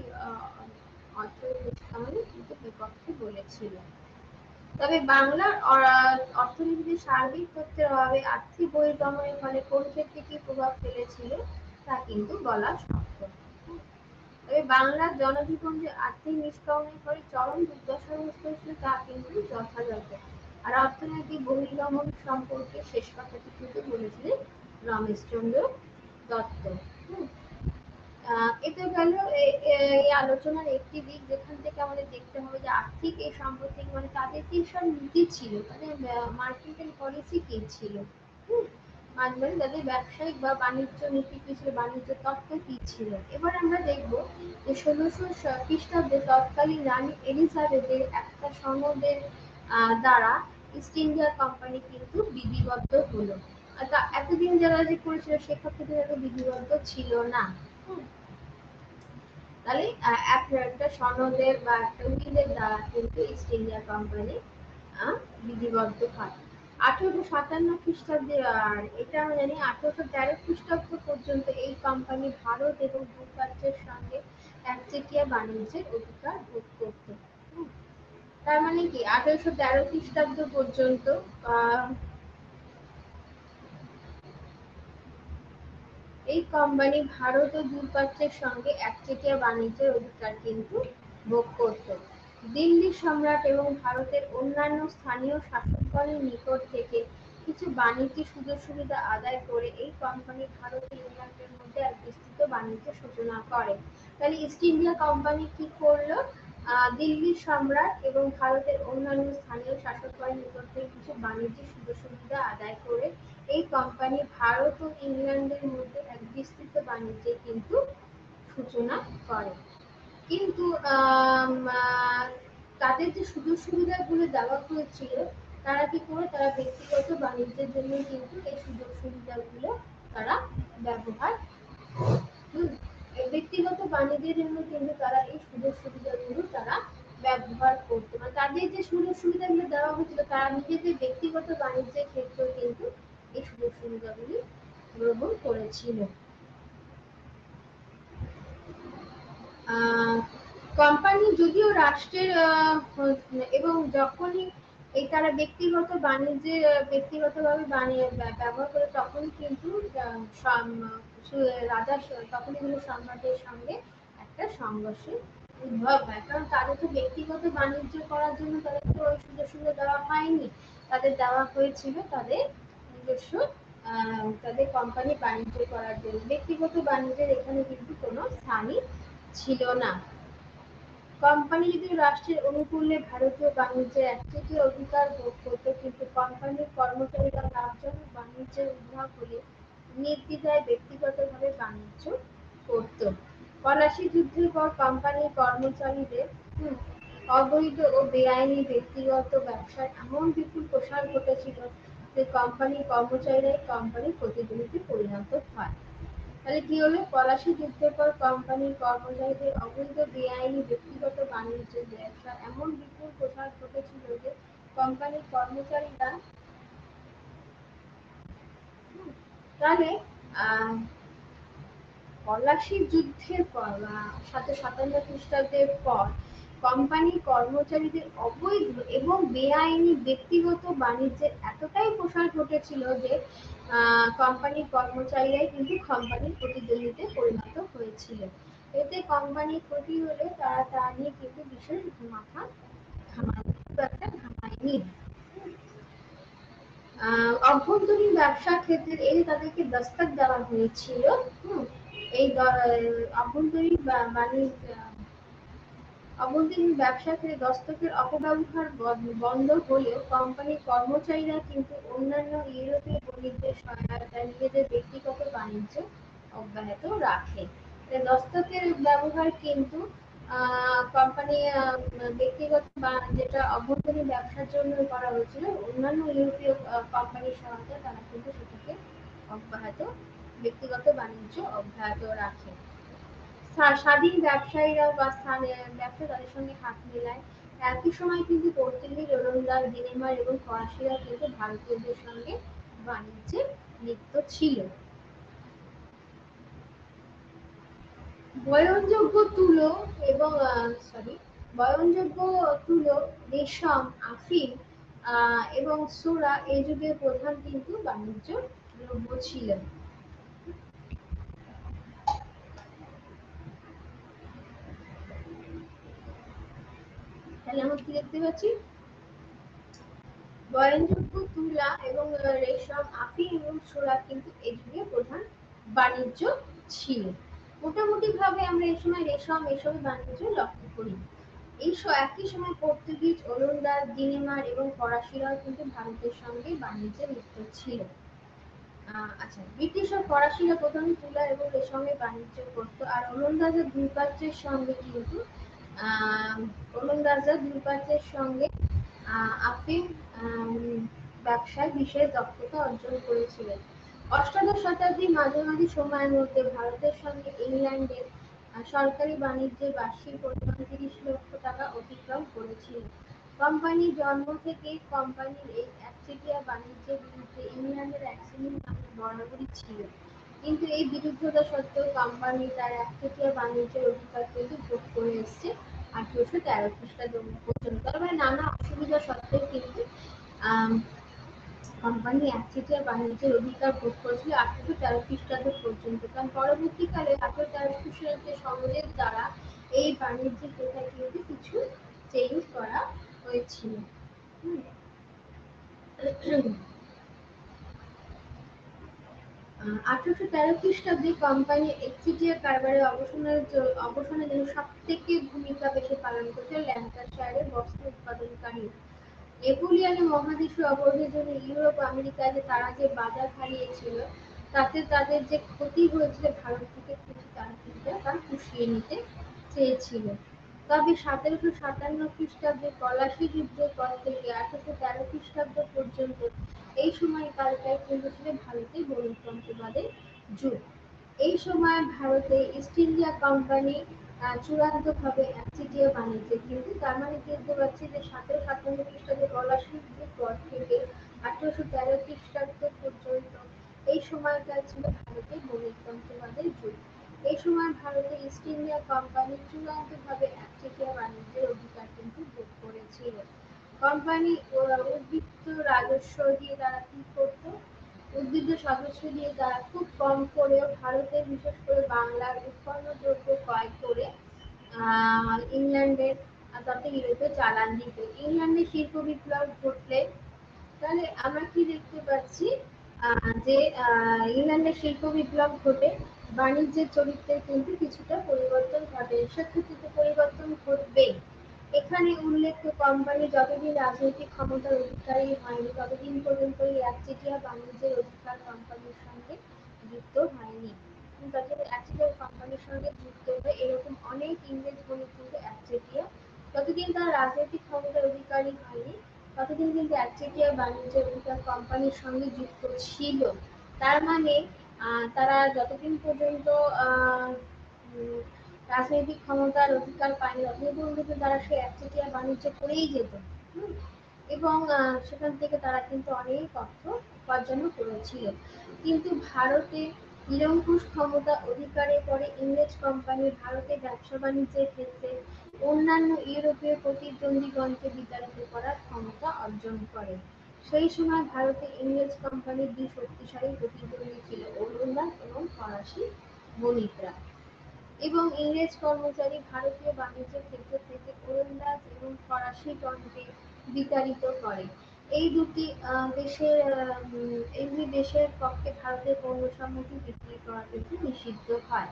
কিন্তু বিপক্ষে বলেছিল। তবে বাংলার অর্থনীতিতে সার্বিক তথ্যের অভাবে আর্থিক বহির্গমনের ফলে কোন ক্ষেত্রে কি প্রভাব ফেলেছিল তা কিন্তু বলা শক্ত। তবে বাংলার জনজীবন যে আর্থিক নিষ্কাশনের ফলে চরম দুর্দশাগ্রস্ত হয়েছিল তা কিন্তু যথাযথ। আর অর্থনৈতিক বহির্গমন সম্পর্কে শেষ কথাটি কিন্তু বলেছিলেন রমেশচন্দ্র দত্ত। এটা গেল এই আলোচনার একটি দিক, যেখান থেকে আমাদের দেখতে হবে যে আর্থিক এই সম্পদ থেকে মানে তাদের কি সব নীতি ছিল, তাদের মার্কেটিং পলিসি কি ছিল, মানে তাদের ব্যবসায়িক বা বাণিজ্য নীতি কি ছিল, বাণিজ্য তত্ত্ব কি ছিল। এবার আমরা দেখব যে 1600 খ্রিস্টাব্দে তৎকালীন রানী এলিজাবেথের একটা সনদের দ্বারা ইস্ট ইন্ডিয়া কোম্পানি কিন্তু বিধিবদ্ধ হলো। এতদিন যারা যে করেছিল সেক্ষেত্রে কিন্তু বিধিবদ্ধ ছিল না। তাহলে একটা সনদের বা একটা উকিলের দ্বারা কিন্তু ইস্ট ইন্ডিয়া কোম্পানি বিধিবদ্ধ হয় 1857 খ্রিস্টাব্দে। আর এটা আমরা জানি 1813 খ্রিস্টাব্দ পর্যন্ত এই কোম্পানি ভারত এবং ভূপ্রাচ্যের সঙ্গে একচেটিয়া বাণিজ্যের অধিকার ভোগ করত। তার মানে কি 1813 খ্রিস্টাব্দ পর্যন্ত এই কোম্পানি ভারত ও দূরপ্রাচ্যের সঙ্গে একচেটিয়া বাণিজ্যের অধিকার কিন্তু ভোগ করত। দিল্লি সম্রাট এবং ভারতের অন্যান্য স্থানীয় শাসকগণের নিকট থেকে কিছু বাণিজ্যিক সুযোগ সুবিধা আদায় করে এই কোম্পানি ভারত ও ইংল্যান্ডের মধ্যে এক বিস্তৃত বাণিজ্যের সূচনা করে। তাহলে ইস্ট ইন্ডিয়া কোম্পানি কি করলো? দিল্লির সম্রাট এবং ভারতের অন্যান্য স্থানীয় শাসকগণের নিকট থেকে কিছু বাণিজ্যিক সুযোগ সুবিধা আদায় করে এই কোম্পানি ভারত ও ইংল্যান্ডের মধ্যে এক বিস্তৃত বাণিজ্যের কিন্তু সূচনা করে। কিন্তু তাদের যে সুযোগ সুবিধাগুলো দেওয়া হয়েছিল তারা কি করে? তারা ব্যক্তিগত বাণিজ্যের জন্য কিন্তু এই সুযোগ সুবিধাগুলো তারা ব্যবহার ব্যক্তিগত বাণিজ্যের জন্য কিন্তু তারা এই সুযোগ সুবিধাগুলো তারা ব্যবহার করতো। মানে তাদের যে সুযোগ সুবিধাগুলো দেওয়া হয়েছিল তারা নিজেদের ব্যক্তিগত বাণিজ্যের ক্ষেত্রেও কিন্তু এই সুযোগ সুবিধাগুলি গ্রহণ করেছিল। কোম্পানি যদিও রাষ্ট্রের এবং যখনই এই তারা ব্যক্তিগত বাণিজ্যে ব্যক্তিগতভাবে ব্যবহার করে তখন কিন্তু রাজা তখন এগুলো সম্রাটের সঙ্গে একটা সংঘর্ষের উদ্ভব হয়। কারণ তাদের তো ব্যক্তিগত বাণিজ্য করার জন্য তাদেরকে ওই সুযোগ সুবিধা দেওয়া হয়নি, তাদের দেওয়া হয়েছিল তাদের নিজস্ব তাদের কোম্পানি বাণিজ্য করার জন্য। ব্যক্তিগত বাণিজ্যের এখানে কিন্তু কোনো স্থানই ছিল না। কোম্পানি যদি রাষ্ট্রের অনুকূলে ভারতীয় বাণিজ্যের একচেটিয়া অধিকার ভোগ করত, কিন্তু কোম্পানির কর্মচারীরা লাভজনক বাণিজ্যের উদ্ভাব হলে নির্দ্বিধায় ব্যক্তিগতভাবে বাণিজ্য করত। পলাশী যুদ্ধের পর কোম্পানির কর্মচারীদের অবৈধ ও বেআইনি ব্যক্তিগত ব্যবসার এমন বিপুল প্রসার ঘটেছিল যে কোম্পানির কর্মচারীরাই কোম্পানির প্রতিদ্বন্দ্বীতে পরিণত হয়। তাহলে কি হলো? পলাশী যুদ্ধের পর কোম্পানির কর্মচারীদের অবৈধ বেআইনি ব্যক্তিগত বাণিজ্যের ব্যবসার এমন বিপুল প্রসার ঘটেছিল যে কোম্পানির কর্মচারীরা তাহলে পলাশী যুদ্ধের পর 1757 খ্রিস্টাব্দের পর কোম্পানির কর্মচারীদের অবৈধ এবং বেআইনি ব্যক্তিগত বাণিজ্যের এতটাই প্রসার ঘটেছিল যে কোম্পানির কর্মচারীরাই কিন্তু কোম্পানির প্রতিদ্বন্দ্বীতে পরিণত হয়েছিল। এতে কোম্পানির ক্ষতি হলে তারা তা নিয়ে কিন্তু বিশেষ মাথা ঘামায়নি। অভ্যন্তরীণ ব্যবসার ক্ষেত্রে এই তাদেরকে দস্তক দেওয়া হয়েছিল। এই অভ্যন্তরীণ ব্যবসার ক্ষেত্রে দস্তকের অপব্যবহার বন্ধ হলেও কোম্পানির কর্মচারীরা কিন্তু অন্যান্য ইউরোপীয় বণিকদের সহায়তায় নিজেদের ব্যক্তিগত বাণিজ্য অব্যাহত রাখে। দস্তকের ব্যবহার কিন্তু কোম্পানি ব্যক্তিগত যেটা অভ্যন্তরীণ ব্যবসার জন্য করা হয়েছিল, অন্যান্য ইউরোপীয় কোম্পানির সহায়তায় তারা কিন্তু সেটাকে ব্যক্তিগত বাণিজ্য অব্যাহত রাখে। স্বাধীন ব্যবসায়ীরা বা ব্যবসা তাদের সঙ্গে হাত মেলায়। একই সময় কিন্তু পর্তুগিজ, ওলন্দাজ, ডেনমার্ক এবং ফরাসিরা কিন্তু ভারতীয়দের সঙ্গে বাণিজ্যে লিপ্ত ছিল। বয়নযোগ্য তুলো, রেশম, আফিম এবং সোরা এই যুগের প্রধান কিন্তু বাণিজ্য দ্রব্য ছিল। তাহলে আমরা কি দেখতে পাচ্ছি? বয়নযোগ্য তুলা এবং রেশম, আফিম এবং সোরা কিন্তু এই যুগের প্রধান বাণিজ্য ছিল। মোটামুটি ভাবে আমরা এই সময় রেশম এসব বাণিজ্য লক্ষ্য করি। একই সময় পর্তুগিজ, ওলন্দাজ, ডেনমার্ক এবং ফরাসিরাও কিন্তু ভারতের সঙ্গে বাণিজ্যে লিপ্ত ছিল। আচ্ছা, ব্রিটিশ ও ফরাসিরা প্রথমে তুলা এবং রেশমের বাণিজ্য করত, আর ওলন্দাজরা দূরপ্রাচ্যের সঙ্গে আফিম ব্যবসায় বিশেষ দক্ষতা অর্জন করেছিলেন। অষ্টাদশ শতাব্দীর মাঝামাঝি সময়ের মধ্যে ভারতের সঙ্গে ইংল্যান্ডের সরকারি বাণিজ্যের বার্ষিক পরিমাণ 30 লক্ষ টাকা অতিক্রম করেছিল। কোম্পানির জন্ম থেকেই কোম্পানির এই একচেটিয়া বাণিজ্যের বিরুদ্ধে ইংল্যান্ডের অ্যাক্সিনিং নামে বরাবরই ছিল। কিন্তু এই বিরুদ্ধতা সত্ত্বেও কোম্পানি তার একচেটিয়া বাণিজ্যের অধিকার কিন্তু ভোগ করে এসছে 1813 খ্রিস্টাব্দ পর্যন্ত। তার মানে নানা অসুবিধা সত্ত্বেও কিন্তু কোম্পানি একচেটিয়া বাণিজ্যের অধিকার ভোগ করেছিল 1813 খ্রিস্টাব্দ পর্যন্ত। কারণ পরবর্তীকালে 1813 খ্রিস্টাব্দে সমাজের দ্বারা এই বাণিজ্যিক প্রথায় কিন্তু কিছু চেঞ্জ করা হয়েছিল। 1813 খ্রিস্টাব্দে কোম্পানির একচেটিয়া কারবারের অবসানের জন্য সবথেকে ভূমিকা বেশি পালন করছে ল্যাঙ্কাশায়ারের বস্ত্র উৎপাদনকারী। নেপোলিয়নের মহাদেশীয় অবরোধের জন্য ইউরোপ আমেরিকায় তারা যে বাজার হারিয়েছিল তাতে তাদের যে ক্ষতি হয়েছিল ভারত থেকে কিছু তারা কিন্তু তারা পুষিয়ে নিতে চেয়েছিল। তবে 1757 খ্রিস্টাব্দে পলাশী যুদ্ধের পর থেকে 1813 খ্রিস্টাব্দ পর্যন্ত এই সময়কালটাই কিন্তু ছিল ভারতে গণতন্ত্রবাদের যুগ। এই সময় ভারতে ইস্ট ইন্ডিয়া কোম্পানি চূড়ান্তভাবে একচেটিয়া বাণিজ্যে কিন্তু তার মানে দেখতে পাচ্ছি যে 1757 খ্রিস্টাব্দে পলাশী যুদ্ধের পর থেকে 1813 খ্রিস্টাব্দ পর্যন্ত এই সময়টা ছিল ভারতের গণতন্ত্রবাদের যুগ। এই সময় ভারতে ইস্ট ইন্ডিয়া কোম্পানি চূড়ান্তভাবে একচেটিয়া বাণিজ্যের অধিকার কিন্তু ভোগ করেছিল। কোম্পানি উদ্বৃত্ত রাজস্ব দিয়ে তারা কি করতো? উদ্বৃত্ত সদস্য দিয়ে তারা খুব কম করেও ভারতের বিশেষ করে বাংলার উৎপন্ন দ্রব্য ক্রয় করে ইংল্যান্ডের তথা ইউরোপে চালান দিত। ইংল্যান্ডে শিল্প বিপ্লব ঘটলে তাহলে আমরা কি দেখতে পাচ্ছি যে ইংল্যান্ডের শিল্প বিপ্লব ঘটে বাণিজ্যের চরিত্রে কিন্তু কিছুটা পরিবর্তন ঘটে। সেক্ষেত্রে পরিবর্তন ঘটবেই। এখানে উল্লেখ্য কোম্পানি যতদিন রাজনৈতিক ক্ষমতার অধিকারী হয়নি ততদিন পর্যন্ত এই একচেটিয়া বাণিজ্যের অধিকার কোম্পানির সঙ্গে যুক্ত হয়নি। যতদিন একচেটিয়া কোম্পানির সঙ্গে যুক্ত হয়ে এরকম অনেক ইংরেজ বণিক কিন্তু একচেটিয়া যতদিন তারা রাজনৈতিক ক্ষমতার অধিকারী হয়নি ততদিন কিন্তু একচেটিয়া বাণিজ্যের অধিকার কোম্পানির সঙ্গে যুক্ত ছিল। তার মানে তারা যতদিন পর্যন্ত রাজনৈতিক ক্ষমতার অধিকার পায়নি ততদিন পর্যন্ত তারা সে একচেটিয়া বাণিজ্য করেই যেত এবং সেখান থেকে তারা কিন্তু অনেক অর্থ উপার্জনও করেছিল। কিন্তু ভারতে নিরঙ্কুশ ক্ষমতা অধিকারের পরে ইংরেজ কোম্পানি ভারতে ব্যবসা বাণিজ্যের ক্ষেত্রে অন্যান্য ইউরোপীয় প্রতিদ্বন্দ্বীগণকে বিতাড়িত করার ক্ষমতা অর্জন করে। সেই সময় ভারতে ইংরেজ কোম্পানির দুই শক্তিশালী প্রতিদ্বন্দ্বী ছিল ওলন্দাজ এবং ফরাসি বণিকরা। এবং ইংরেজ কর্মচারী ভারতীয় বাণিজ্য ক্ষেত্র থেকে ওলন্দাজ এবং ফরাসি গণকে বিতাড়িত করে। এই দুটি দেশের পক্ষে ভারতের পণ্য সামগ্রী বিক্রি করা কিন্তু নিষিদ্ধ হয়।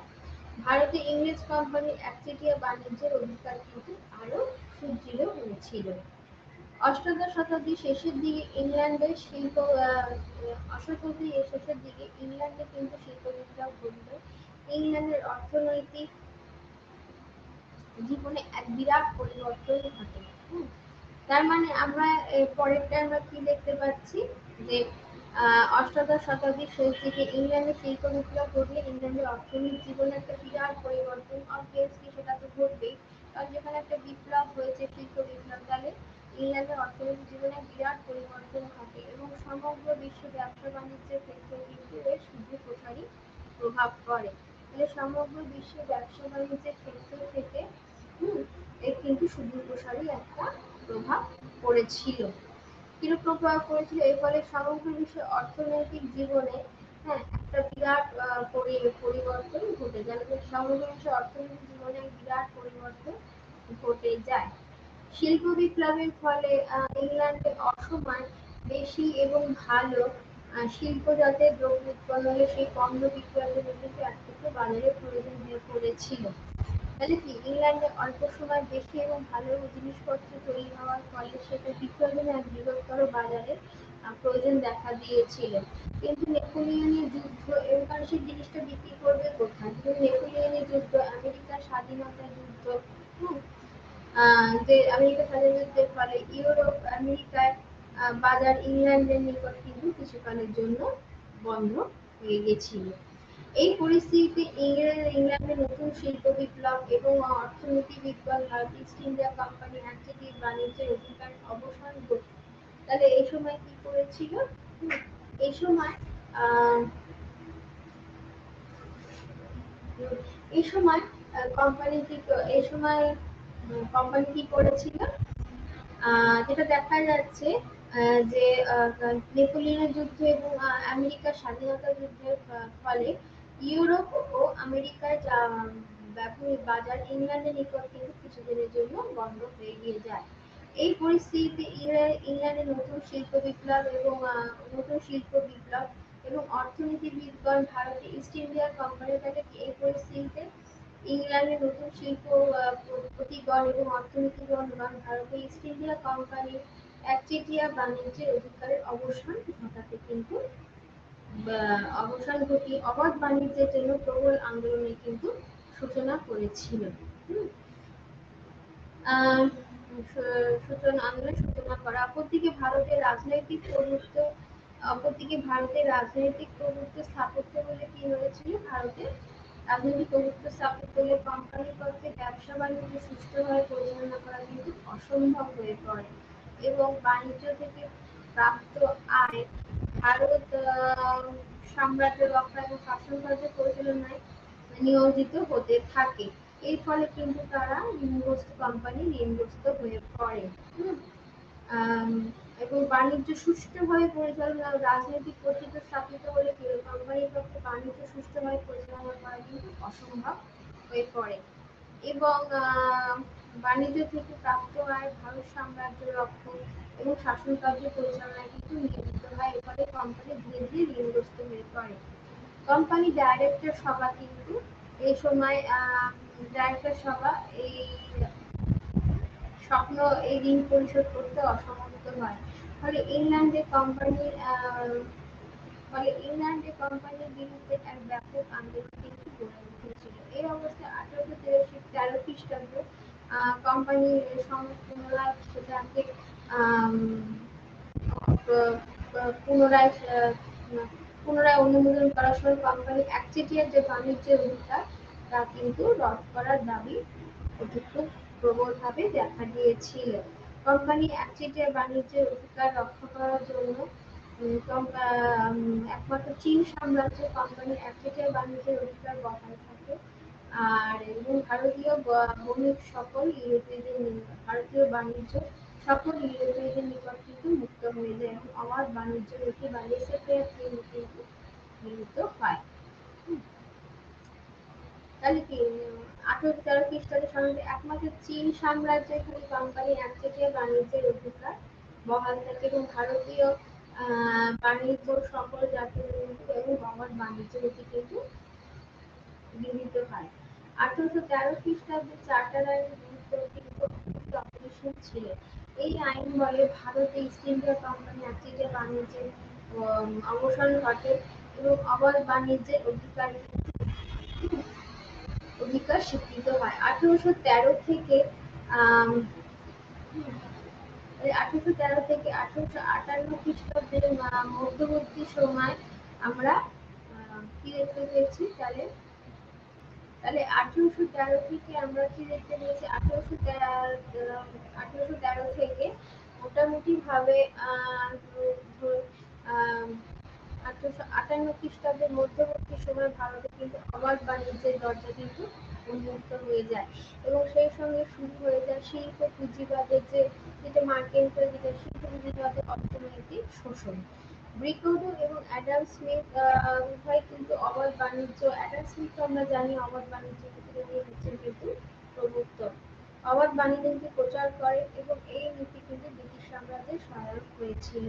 ভারতে ইংরেজ কোম্পানির একচেটিয়া বাণিজ্যের অধিকার কিন্তু আরো সুদৃঢ় হয়েছিল। অষ্টাদশ শতাব্দীর শেষের দিকে ইংল্যান্ডের কিন্তু শিল্প বিপ্লব ঘটল। ইংল্যান্ডের অর্থনৈতিক জীবনে এক বিরাট পরিবর্তন ঘটে। তার মানে আমরা পরেরটা আমরা কি দেখতে পাচ্ছি যে অষ্টাদশ শতাব্দীর শেষ দিকে ইংল্যান্ডের শিল্প বিপ্লব ঘটলে ইংল্যান্ডের অর্থনৈতিক জীবনে একটা বিরাট পরিবর্তন অবভিয়াসলি সেটা তো ঘটবেই। কারণ যেখানে একটা বিপ্লব হয়েছে শিল্প বিপ্লব তাহলে ইংল্যান্ডের অর্থনৈতিক জীবনে বিরাট পরিবর্তন ঘটে এবং সমগ্র বিশ্বে ব্যবসা বাণিজ্যের ক্ষেত্রে কিন্তু এর সুদূরপ্রসারী প্রভাব পড়ে। তাহলে সমগ্র বিশ্বে ব্যবসা বাণিজ্যের ক্ষেত্র থেকে এর কিন্তু সুদূরপ্রসারী একটা প্রভাব পড়েছিল। কিরকম প্রভাব পড়েছিল? এর ফলে সমগ্র বিশ্বের অর্থনৈতিক জীবনে একটা বিরাট পরিবর্তন ঘটে যায়। সমগ্র বিশ্বের অর্থনৈতিক জীবনে বিরাট পরিবর্তন ঘটে যায়। শিল্প বিপ্লবের ফলে ইংল্যান্ডে অসময় বেশি এবং ভালো শিল্পজাতের দ্রব্য উৎপন্ন হলে সেই পণ্য বিক্রয়ের জন্য কিন্তু একটুকু বাজারের প্রয়োজন হয়ে পড়েছিল। তাহলে কি ইংল্যান্ডে অল্প সময় বেশি এবং ভালো জিনিসপত্র তৈরি হওয়ার ফলে সেটা বিক্রয়ের জন্য এক বৃহত্তর বাজারের প্রয়োজন দেখা দিয়েছিল। কিন্তু নেপোলিয়নের যুদ্ধ এবার সেই জিনিসটা বিক্রি করবে কোথায়? নেপোলিয়নের যুদ্ধ আমেরিকার স্বাধীনতা যুদ্ধ যে আমেরিকা স্বাধীনতার ফলে ইউরোপ আমেরিকার বাজার ইংল্যান্ডের নিকট কিন্তু কিছুকালের জন্য বন্ধ হয়ে গেছিল। এই পরিস্থিতিতে ইংল্যান্ডের নতুন শিল্প বিপ্লব এবং অর্থনৈতিক বিপ্লব ভারত ইস্ট ইন্ডিয়া কোম্পানি একচেটিয়া বাণিজ্যের অধিকার অবসান ঘটে। তাহলে এই সময় কি করেছিল? এই সময় এই সময় এই সময় কোম্পানি কি করেছিল, যেটা দেখা যাচ্ছে যে নেপোলিয়নের যুদ্ধ এবং আমেরিকার স্বাধীনতা যুদ্ধের ফলে ইউরোপ ও আমেরিকার ব্যবসায়িক বাজার ইংল্যান্ডের নিকট কিন্তু কিছুদিনের জন্য বন্ধ হয়ে গিয়ে যায়। এই পরিস্থিতিতে ইংল্যান্ডের নতুন শিল্প বিপ্লব এবং অর্থনীতিবিদগণ ভারতে ইস্ট ইন্ডিয়া কোম্পানির কাছে এই পরিস্থিতিতে ইংল্যান্ডের নতুন শিল্পপতিগণ এবং অর্থনীতিগণ ভারতে ইস্ট ইন্ডিয়া কোম্পানির একচেটিয়া বাণিজ্যের অধিকারের অবসান ঘটিয়ে অবাধ বাণিজ্যের জন্য প্রবল আন্দোলনের কিন্তু সূচনা করেছিল। আন্দোলনের সূচনা করা। অপরদিকে ভারতের রাজনৈতিক প্রভুত্ব স্থাপত্য বলে কি হয়েছিল, রাজনৈতিক প্রভুত্ব স্থাপত্য বলে কোম্পানির পক্ষে ব্যবসা বাণিজ্য সুষ্ঠুভাবে পরিচালনা করা কিন্তু অসম্ভব হয়ে পড়ে এবং বাণিজ্য থেকে প্রাপ্ত আয় ভারত সাম্রাজ্য রক্ষা এবং শাসনকার্য পরিচালনায় নিয়োজিত হতে থাকে। এর ফলে কিন্তু তারা কোম্পানি ঋণগ্রস্ত হয়ে পড়ে এবং বাণিজ্য সুষ্ঠুভাবে পরিচালনা রাজনৈতিক কর্তৃত্ব স্থাপিত হলে কোম্পানির পক্ষে বাণিজ্য সুষ্ঠুভাবে পরিচালনা করা কিন্তু অসম্ভব হয়ে পড়ে এবং বাণিজ্য থেকে প্রাপ্ত আয় ভারত সাম্রাজ্য রক্ষণ এবং শাসন কার্য পরিচালনায় কিন্তু নিয়োজিত হয়। এর ফলে কোম্পানি ধীরে ধীরে ঋণগ্রস্ত হয়ে পড়ে। কোম্পানি ডাইরেক্টর সভা কিন্তু এই সময় ডাইরেক্টর সভা এই ঋণ পরিশোধ করতে অসমর্থ হয়। ফলে ইংল্যান্ডে কোম্পানির বিরুদ্ধে এক ব্যাপক আন্দোলন কিন্তু গড়ে উঠেছিল। এই অবস্থায় 1813 খ্রিস্টাব্দে কোম্পানির পুনরায় সেটাকে পুনরায় অনুমোদন করার সময় কোম্পানি একচেটিয়া যে বাণিজ্যের অধিকার তা কিন্তু রদ করার দাবি খুব প্রবলভাবে দেখা দিয়েছিল। কোম্পানি একচেটিয়া বাণিজ্যের অধিকার রক্ষা করার জন্য একমাত্র চীন সাম্রাজ্য কোম্পানি একচেটিয়া বাণিজ্যের অধিকার বহাল থাকে আর এবং ভারতীয় বাণিজ্য সকল ইউরোপীয়দের নিকট কিন্তু মুক্ত হয়ে যায় এবং অবাধ বাণিজ্য নীতি বা লেসে-ফেয়ার নীতি গৃহীত হয়। তাহলে কি 1813 খ্রিস্টাব্দে সাধারণত একমাত্র চীন সাম্রাজ্য এখানে কোম্পানি একচেটিয়া বাণিজ্যের অধিকার বহাল থাকে এবং ভারতীয় বাণিজ্য সকল জাতীয় এবং অবাধ বাণিজ্য নীতি কিন্তু গৃহীত হয়। 1813 খ্রিস্টাব্দে চার্টার আইন ছিল। এই আইন বলে ভারতে ইস্ট ইন্ডিয়া কোম্পানি একচেটিয়া বাণিজ্যের অবসান ঘটে এবং অবাধ বাণিজ্যের অধিকার স্বীকৃত হয়। 1813 থেকে 1858 খ্রিস্টাব্দের মধ্যবর্তী সময় আমরা কি দেখতে পেয়েছি, তাহলে 1813 থেকে আমরা কি দেখতে পেয়েছি, 1813 থেকে মোটামুটি ভাবে 1858 খ্রিস্টাব্দের মধ্যবর্তী সময় ভারতে কিন্তু অবাধ বাণিজ্যের দরজা কিন্তু উন্মুক্ত হয়ে যায় এবং সেই সঙ্গে শুরু হয়ে যায় শিল্প পুঁজিবাদের যেটা মার্কিন শিল্প পুঁজিবাদের অর্থনৈতিক শোষণ। ব্রিকোডো এবং অ্যাডাম স্মিথ উভয় কিন্তু অবাধ বাণিজ্য, অ্যাডাম স্মিথ আমরা জানি অবাধ বাণিজ্য নীতি হচ্ছেন কিন্তু প্রবর্তক। অবাধ বাণিজ্য নীতি প্রচার করে এবং এই নীতি কিন্তু ব্রিটিশ সাম্রাজ্যের সহায়ক হয়েছিল।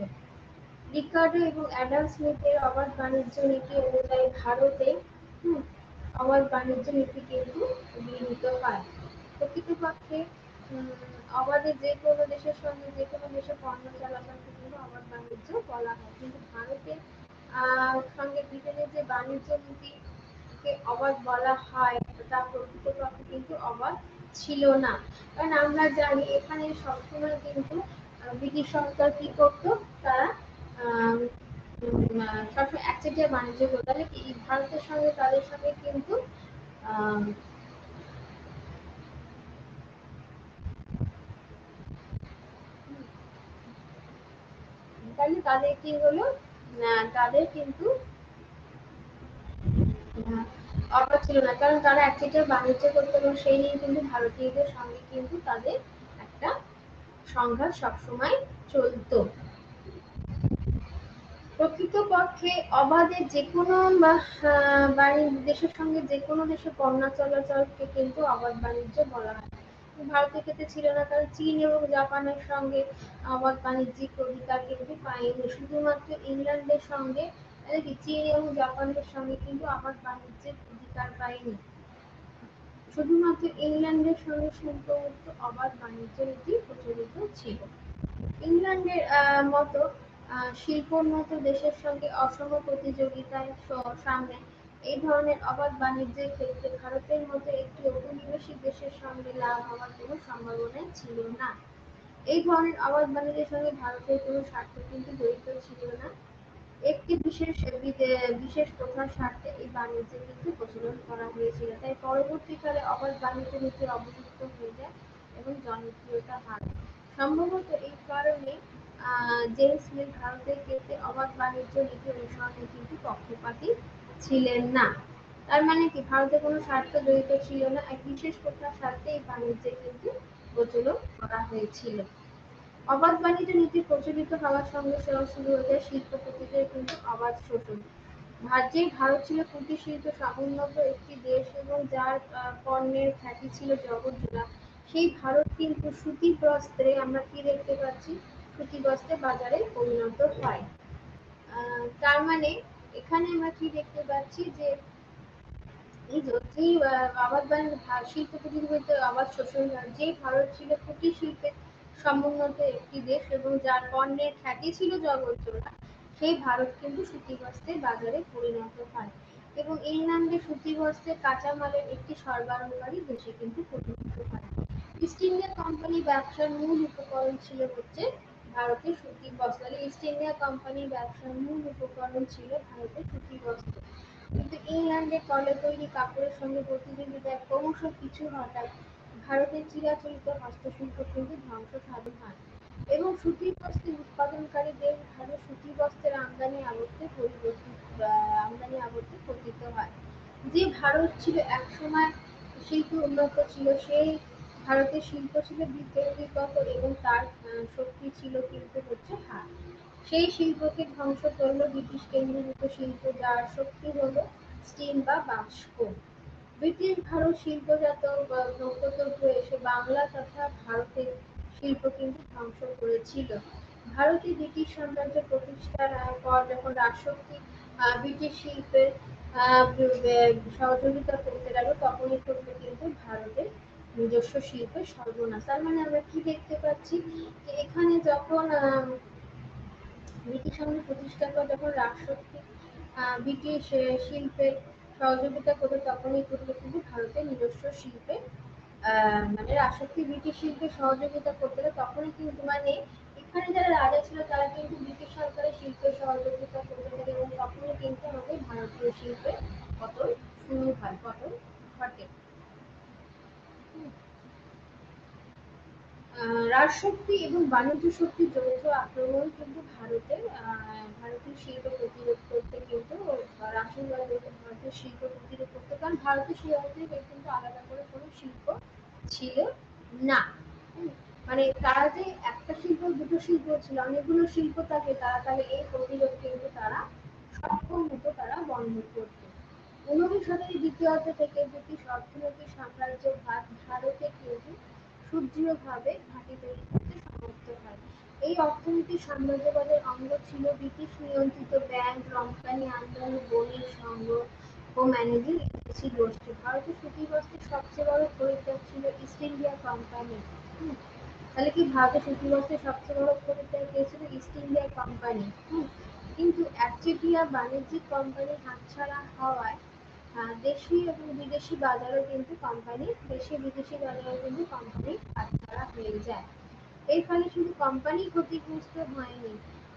রিকার্ডো এবং অ্যাডাম স্মিথের অবাধ বাণিজ্য নীতি অনুযায়ী ভারতে অবাধ বাণিজ্য নীতি কিন্তু গৃহীত হয়। প্রকৃতপক্ষে অবাধে যে কোনো দেশের সঙ্গে যে কোনো দেশে পণ্য চলাচলকে কিন্তু অবাধ বাণিজ্য বলা হয়, কিন্তু ভারতের সঙ্গে ব্রিটেনের যে বাণিজ্য নীতিকে অবাধ বলা হয় তা প্রকৃতপক্ষে কিন্তু অবাধ ছিল না। কারণ আমরা জানি এখানে সবসময় কিন্তু ব্রিটিশ সরকার কি করতো, তারা সবসময় একচেটিয়া বাণিজ্য করতো। তাহলে কি ভারতের সঙ্গে তাদের সঙ্গে কিন্তু তাহলে তাদের কি হলো, তাদের কিন্তু অবাধ ছিল না, কারণ তারা একচেটিয়া বাণিজ্য করতো এবং সেই নিয়ে কিন্তু ভারতীয়দের সঙ্গে কিন্তু তাদের একটা সংঘাত সবসময় চলতো। প্রকৃতপক্ষে অবাধে যেকোনো দেশের সঙ্গে যেকোনো দেশে পণ্য চলাচলকে কিন্তু অবাধ বাণিজ্য বলা হয়। ভারতের ক্ষেত্রে ছিল না, কারণ চীন এবং জাপানের সঙ্গে অবাধ বাণিজ্যিক অধিকার কিন্তু পায়নি। শুধুমাত্র ইংল্যান্ডের সঙ্গে চীন এবং জাপানের সঙ্গে কিন্তু অবাধ বাণিজ্যের অধিকার পায়নি। শুধুমাত্র ইংল্যান্ডের সঙ্গে শুল্কমুক্ত অবাধ বাণিজ্য নীতি প্রচলিত ছিল। ইংল্যান্ডের মতো শিল্পোন্নত দেশের সঙ্গে অসম প্রতিযোগিতার সামনে এই ধরনের অবাধ বাণিজ্যের ক্ষেত্রে ভারতের মতো একটি ঔপনিবেশিক দেশের সঙ্গে লাভ হওয়ার কোনো সম্ভাবনাই ছিল না। এই ধরনের অবাধ বাণিজ্যের সঙ্গে ভারতের কোনো স্বার্থ কিন্তু জড়িত ছিল না। একটি বিশেষ প্রথার স্বার্থে এই বাণিজ্য কিন্তু প্রচলন করা হয়েছিল। তাই পরবর্তীকালে অবাধ বাণিজ্য নীতির অবলুপ্ত হয়ে যায় এবং জনপ্রিয়তা হারায়। সম্ভবত এই কারণে জেমস মিল ভারতের ক্ষেত্রে অবাধ বাণিজ্য নীতি অনুসরণে কিন্তু পক্ষপাতী ছিলেন না। তার মানে কি, ভারতে কোনো স্বার্থ জড়িত ছিল না, এক বিশেষ প্রথার স্বার্থে এই বাণিজ্য কিন্তু প্রচলন করা হয়েছিল। অবাধ বাণিজ্য নীতি প্রচলিত হওয়ার সঙ্গে সঙ্গে শুরু হয়ে যায় শিল্পপতিদের কিন্তু অবাধ শোষণ। ভারত ছিল কুটির শিল্পে সমুন্নত একটি দেশ এবং যার পণ্যের খ্যাতি ছিল জগৎজোড়া, সেই ভারত কিন্তু সুতি বস্ত্রে আমরা কি দেখতে পাচ্ছি, সুতি বস্ত্রে বাজারে পরিণত হয়। তার মানে এখানে আমরা কি দেখতে পাচ্ছি যে এই যেই অবাধ শিল্পপতির মধ্যে অবাধ শোষণ হয়, যে ভারত ছিল কুটির শিল্পে সমুন্নত একটি দেশ এবং যার পণ্যের খ্যাতি ছিল জগৎজোড়া, সেই ভারত কিন্তু সুতি বস্ত্রের বাজারে পরিণত হয় এবং ইংল্যান্ডে সুতি বস্ত্রের কাঁচামালের একটি সরবরাহকারী দেশে কিন্তু পরিণত হয়। ইস্ট ইন্ডিয়া কোম্পানি ব্যবসার মূল উপকরণ ছিল হচ্ছে ভারতের সুতি বস্ত্র। ইস্ট ইন্ডিয়া কোম্পানির ব্যবসার মূল উপকরণ ছিল ভারতের সুতি বস্ত্র। কিন্তু ইংল্যান্ডে কলে তৈরি কাপড়ের সঙ্গে প্রতিযোগিতায় ক্রমশ পিছু হটায় ভারতের চিরাচরিত হস্তশিল্প কিন্তু ধ্বংস সাধন হয় এবং সুতি বস্ত্রের উৎপাদনকারী দেশ ভারত সুতি বস্ত্রের আমদানি আবর্তে পতিত হয়। যে ভারত ছিল একসময় শিল্প উন্নত ছিল, সেই ভারতের শিল্প ছিল বিকেন্দ্রীকৃত এবং তার শক্তি ছিল কিন্তু হচ্ছে হাত। সেই শিল্পকে ধ্বংস করলো ব্রিটিশ কেন্দ্রীভূত শিল্প, যার শক্তি হলো স্টিম বা বাষ্প। ব্রিটিশ ভারত শিল্পজাত ভোগ্যদ্রব্য এসে বাংলা তথা ভারতের শিল্প কিন্তু ধ্বংস করেছিল। ভারতে ব্রিটিশ সাম্রাজ্য প্রতিষ্ঠার পর যখন রাজশক্তি ব্রিটিশ শিল্পের সহযোগিতা করতে লাগলো, তখনই করতে কিন্তু ভারতের নিজস্ব শিল্পের সর্বনাশ। তার মানে আমরা কি দেখতে পাচ্ছি যে এখানে যখন ব্রিটিশ আমলে প্রতিষ্ঠার পর যখন রাজশক্তি ব্রিটিশ শিল্পের সহযোগিতা করবে, তখনই করবে কিন্তু ভারতের নিজস্ব শিল্পে মানে রাজশক্তি ব্রিটিশ শিল্পের সহযোগিতা করতে হবে, তখনই কিন্তু মানে এখানে যারা রাজা ছিল তারা কিন্তু ব্রিটিশ সরকারের শিল্পের সহযোগিতা করতে থাকে এবং তখনই কিন্তু আমাদের ভারতীয় শিল্পের পতন শুরু হয়, পতন ঘটে। রাজশক্তি এবং বাণিজ্য শক্তির যৌথ আক্রমণ কিন্তু ভারতীয় শিল্প প্রতিরোধ করতে কিন্তু ভারতীয় শিল্প প্রতিরোধ করতে, কারণ ভারতীয় শিল্পের কিন্তু আলাদা করে কোনো শিল্প ছিল না। মানে তারা যে একটা শিল্প দুটো শিল্প ছিল, অনেকগুলো শিল্প থাকে, তারা তাহলে এই প্রতিরোধ কিন্তু তারা সক্ষম হতো তারা বন্ধ করতে। ঊনবিংশ শতাব্দীর দ্বিতীয়ার্ধ থেকে ব্রিটিশ অর্থনৈতিক সাম্রাজ্য ভারতে কিন্তু সুদৃঢ়ভাবে ঘাঁটি তৈরি করতে সমর্থ হয়। এই অর্থনৈতিক সাম্রাজ্যবাদের অঙ্গ ছিল ব্রিটিশ নিয়ন্ত্রিত ব্যাংক, রপ্তানি, আমদানি, বণিক সংঘ ও ম্যানেজিং এজেন্সি গোষ্ঠী। ভারতের সুতি বস্ত্রের সবচেয়ে বড় খরিদ্দার ছিল ইস্ট ইন্ডিয়া কোম্পানি। তাহলে কি ভারতের সুতি বস্ত্রের সবচেয়ে বড় খরিদ্দার কে ছিল? East India company. কিন্তু একচেটিয়া বাণিজ্যিক কোম্পানি হাতছাড়া হওয়ায় দেশি এবং বিদেশি বাজারও কিন্তু কোম্পানি হাতছাড়া হয়ে যায়। এর ফলে শুধু কোম্পানি ক্ষতিগ্রস্ত হয়নি,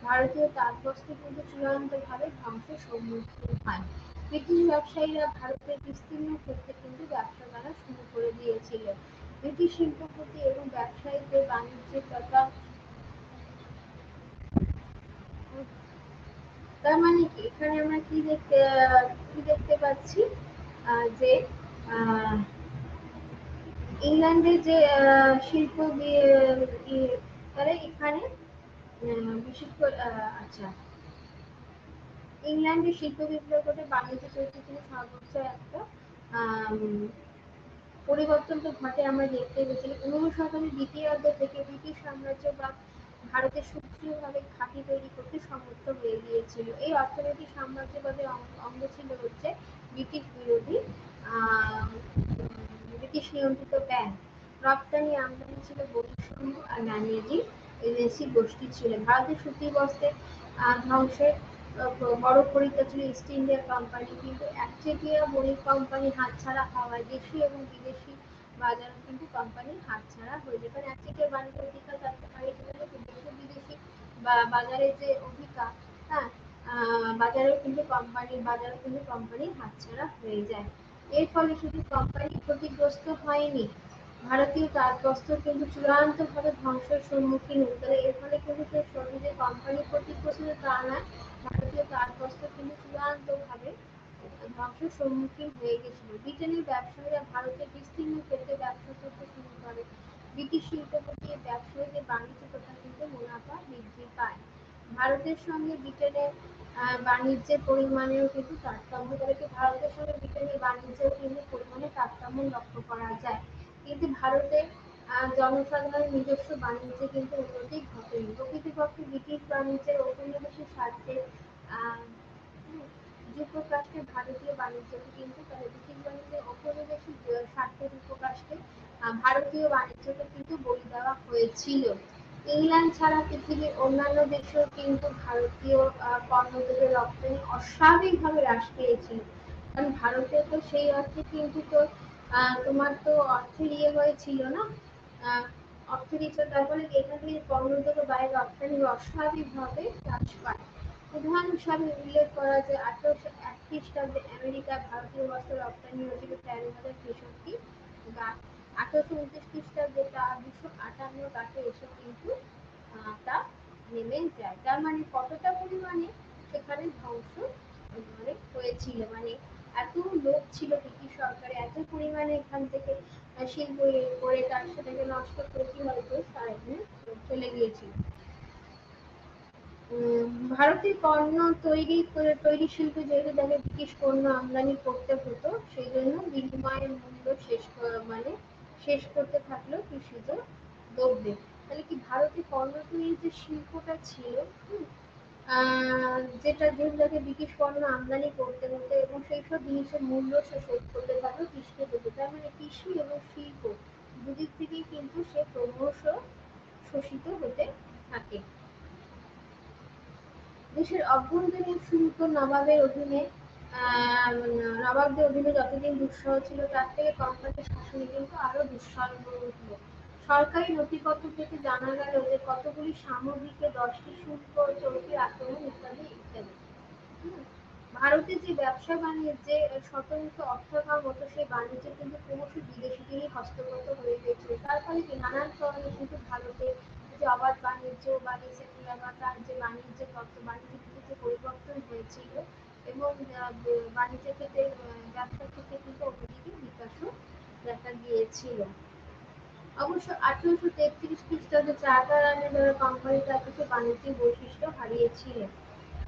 ভারতীয় তাঁতবস্ত্র কিন্তু চূড়ান্তভাবে ধ্বংসের সম্মুখীন হয়। ব্রিটিশ ব্যবসায়ীরা ভারতের বিস্তীর্ণ ক্ষেত্রে কিন্তু ব্যবসা করা শুরু করে দিয়েছিল। ব্রিটিশ শিল্পপতি এবং ব্যবসায়ীদের বাণিজ্যের তথা তার মানে কি এখানে আমরা কি দেখতে পাচ্ছি যে আহ, ইংল্যান্ডের যে শিল্প তারা এখানে বিশেষ করে আচ্ছা, ইংল্যান্ডের শিল্প বিপ্লব ঘটে বাণিজ্য চরিত্র ছিল সর্বোচ্চ একটা আম, পরিবর্তন তো ঘটে আমরা দেখতে পেয়েছি। 19 শতকের দ্বিতীয় অর্ধ থেকে ব্রিটিশ সাম্রাজ্য বা ভারতের সুদৃঢ়ভাবে ঘাঁটি তৈরি করতে সমর্থ হয়ে গিয়েছিল। এই অর্থনৈতিক সাম্রাজ্যবাদের অঙ্গ ছিল হচ্ছে ব্রিটিশ বিরোধী আহ, ব্রিটিশ নিয়ন্ত্রিত ব্যাংক। রপ্তানি আমদানি ছিল বৈষম্য আর ম্যানেজিং এজেন্সি গোষ্ঠী ছিল। ভারতের সুতি বস্ত্রের ধ্বংসের বড় পরীক্ষা ছিল ইস্ট ইন্ডিয়া কোম্পানি, কিন্তু একচেটিয়া বণিক কোম্পানি হাতছাড়া হওয়ায় দেশি এবং বিদেশি বাজারে কিন্তু কোম্পানি হাতছাড়া হয়ে যায়। কারণ একচেটিয়া বাণিজ্য অধিকার থাকতে পারে দেশি বিদেশি বাজারের যে অধিকার, হ্যাঁ, বাজারে কিন্তু কোম্পানি হাতছাড়া হয়ে যায়। এর ফলে শুধু কোম্পানি ক্ষতিগ্রস্ত হয়নি, ভারতীয় তাঁতবস্ত্র কিন্তু চূড়ান্তভাবে ধ্বংসের সম্মুখীন হতো। তাহলে এর ফলে কিন্তু সে যে কোম্পানি ক্ষতিগ্রস্ত তা নয়, ভারতীয় তাঁতবস্ত্র কিন্তু চূড়ান্তভাবে ধ্বংসের সম্মুখীন হয়ে গেছিল। ব্রিটেনের ব্যবসায়ীরা ভারতের বিস্তীর্ণ ক্ষেত্রে ব্যবসা করতে শুরু করে। ব্রিটিশ শিল্পপতি ব্যবসায়ীদের বাণিজ্য তথা কিন্তু মুনাফা বৃদ্ধি পায়। ভারতের সঙ্গে ব্রিটেনের বাণিজ্যের পরিমাণেও কিন্তু তারতম্য রয়েছে। ভারতের সঙ্গে ব্রিটেনের বাণিজ্যেও কিন্তু পরিমাণে তারতম্য লক্ষ্য করা যায়। কিন্তু ভারতের জনসাধারণের নিজস্ব বাণিজ্যে কিন্তু উন্নতি ঘটেনি। প্রকৃতপক্ষে ব্রিটিশ বাণিজ্যের ঔপনিবেশিক স্বার্থে আহ, যুক্তরাষ্ট্রের ভারতীয় বাণিজ্যকে কিন্তু তাদের ব্রিটিশ বাণিজ্যের ঔপনিবেশিক স্বার্থের যুক্তরাষ্ট্রে ভারতীয় বাণিজ্যকে কিন্তু বলি দেওয়া হয়েছিল। ইংল্যান্ড ছাড়া পৃথিবীর অন্যান্য দেশেও কিন্তু ভারতীয় পণ্যদ্রব্যের রপ্তানি অস্বাভাবিকভাবে হ্রাস পেয়েছিল। কারণ ভারতে তো সেই অর্থে কিন্তু তো তোমার তো অর্থের হয়েছিল না, আহ, অর্থের তার ফলে এখান থেকে পণ্যদ্রব্য বাইরে রপ্তানি অস্বাভাবিকভাবে হ্রাস পায়। উদাহরণ হিসাবে উল্লেখ করা যায় 1831 খ্রিস্টাব্দে আমেরিকায় ভারতীয় বস্ত্র রপ্তানি হয়েছিল 13,063 গাঁট। 1829 খ্রিস্টাব্দে তা 258 গাঁটে এসে কিন্তু তা নেমে যায়। তার মানে কতটা পরিমাণে সেখানে ধ্বংস মানে হয়েছিল, মানে এত লোক ছিল ব্রিটিশ সরকারে, এত পরিমাণে এখান থেকে শিল্প করে তার সেটাকে নষ্ট করে কি হয়তো তারা এখানে চলে গিয়েছিল। ভারতীয় পণ্য তৈরি শিল্পে যেহেতু তাদের ব্রিটিশ পণ্য আমদানি করতে হতো, সেই জন্য বিনিময়ের মূল্য মানে শেষ করতে থাকলো কৃষিজ দ্রব্যে। তাহলে কি ভারতে পণ্য তৈরির যে শিল্পটা ছিল, যেটা যেহেতু তাকে ব্রিটিশ পণ্য আমদানি করতে হতো এবং সেই সব জিনিসের মূল্য সে শোধ করতে থাকলো কৃষিকে দেবে। তার মানে কৃষি এবং শিল্প দুদিক থেকেই কিন্তু সে ক্রমশ শোষিত হতে থাকে। দেশের অভ্যন্তরীণ শুল্ক নবাবদের অধীনে যতদিন দুঃসহ ছিল তার থেকে কোম্পানির শাসনে কিন্তু আরো দুঃসহ হয়ে উঠল। সরকারি নথিপত্র থেকে জানা গেল যে কতগুলি সামগ্রীকে 10টি শুল্ক, চলতি আক্রমণ ইত্যাদি ইত্যাদি। ভারতের যে ব্যবসা বাণিজ্যে স্বতন্ত্র অর্থকাম হতো, সেই বাণিজ্য কিন্তু ক্রমশ বিদেশিদেরই হস্তগত হয়ে গিয়েছিল। তার ফলে কি নানান কারণে কিন্তু ভারতের যে অবাধ বাণিজ্য বা তার যে বাণিজ্যের বাণিজ্যের যে পরিবর্তন হয়েছিল এবং বাণিজ্য ক্ষেত্রে ব্যবসার ক্ষেত্রে কিন্তু অন্যদিকে বিকাশও দেখা গিয়েছিল। অবশ্য 1833 খ্রিস্টাব্দে চার্টার আইনের দ্বারা কোম্পানি তার কিছু বাণিজ্যিক বৈশিষ্ট্য হারিয়েছিল।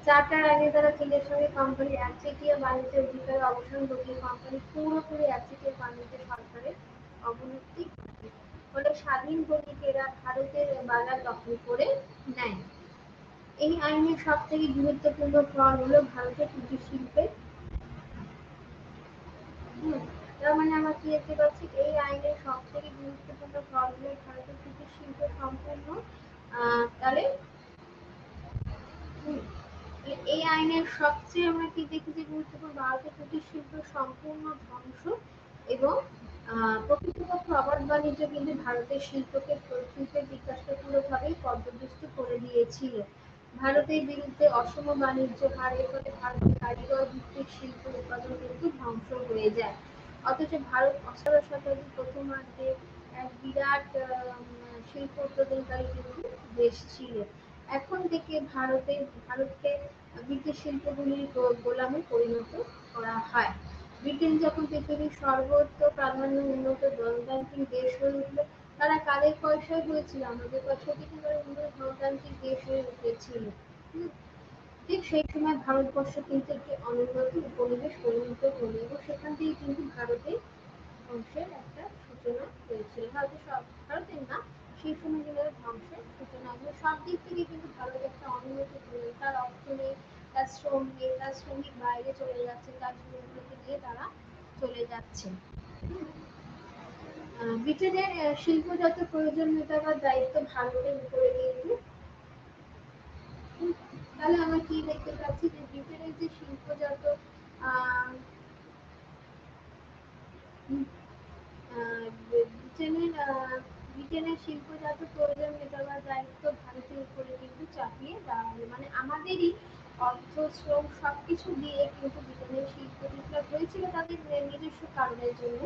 চার্টার আইনের দ্বারা চীনের সঙ্গে কোম্পানির একচেটিয়া বাণিজ্যের অধিকারের অবসান ঘটিয়ে কোম্পানি পুরোপুরি একচেটিয়া বাণিজ্যের সরকারের অবনতি ঘটে। ফলে স্বাধীন বণিকেরা ভারতের বাজার দখল করে নেয়। এই আইনের সব থেকে গুরুত্বপূর্ণ ফল হলো ভারতের কুটির শিল্পের। তার মানে আমরা কি দেখতে পাচ্ছি, এই আইনের সব থেকে গুরুত্বপূর্ণ ফল হলো ভারতের কুটির শিল্প সম্পূর্ণ তাহলে এই আইনের সবচেয়ে আমরা কি দেখেছি গুরুত্বপূর্ণ, ভারতের কুটির শিল্প সম্পূর্ণ ধ্বংস এবং প্রকৃতপক্ষে অবাধ বাণিজ্য কিন্তু ভারতের শিল্পের বিকাশকে পুরোভাবেই পর্যদস্ত করে দিয়েছিল। ভারতের বিরুদ্ধে অসম বাণিজ্য হারের ফলে ভারতের কারিগর ভিত্তিক শিল্প উৎপাদন কিন্তু ধ্বংস হয়ে যায়। অথচ ভারত 18 শতাব্দীর প্রথমার্ধে এক বিরাট শিল্প উৎপাদনকারী কিন্তু দেশ ছিল। এখন থেকে ভারতকে ব্রিটিশ শিল্পগুলির গোলামে পরিণত করা হয়। ব্রিটেন যখন পৃথিবীর সর্বত্র প্রাধান্য উন্নত গণতান্ত্রিক দেশ হয়ে উঠল, তারা কাদের পয়সায় হয়েছিল? আমাদের পয়সা থেকে তারা উন্নত গণতান্ত্রিক দেশ হয়ে উঠেছিল। ঠিক সেই সময় ভারতবর্ষ কিন্তু একটি অনুন্নত উপনিবেশ পরিণত হল এবং সেখান থেকে কিন্তু ভারতের ধ্বংসের একটা সূচনা হয়েছিল। ভারতের না, সেই সময় কিন্তু ধ্বংসের সূচনা হয়েছিল। সব দিক থেকে কিন্তু ভারত একটা অনুন্নত উপনিবেশ। তার অর্থ নেই, তার শ্রমিক বাইরে চলে যাচ্ছে, তার জীবনগুলোকে নিয়ে তারা চলে যাচ্ছে। ব্রিটেনের শিল্পজাত প্রয়োজনীয়তা বা দায়িত্ব ভারতের উপরে কিন্তু, তাহলে আমরা কি দেখতে পাচ্ছি যে ব্রিটেনের যে শিল্পজাত আহ ব্রিটেনের শিল্পজাত প্রয়োজনীয়তা বা দায়িত্ব ভারতের উপরে কিন্তু চাপিয়ে দেওয়া হলো। মানে আমাদেরই অর্থ, শ্রম সবকিছু দিয়ে কিন্তু ব্রিটেনের শিল্প বিপ্লব হয়েছিল তাদের নিজস্ব কারণের জন্য,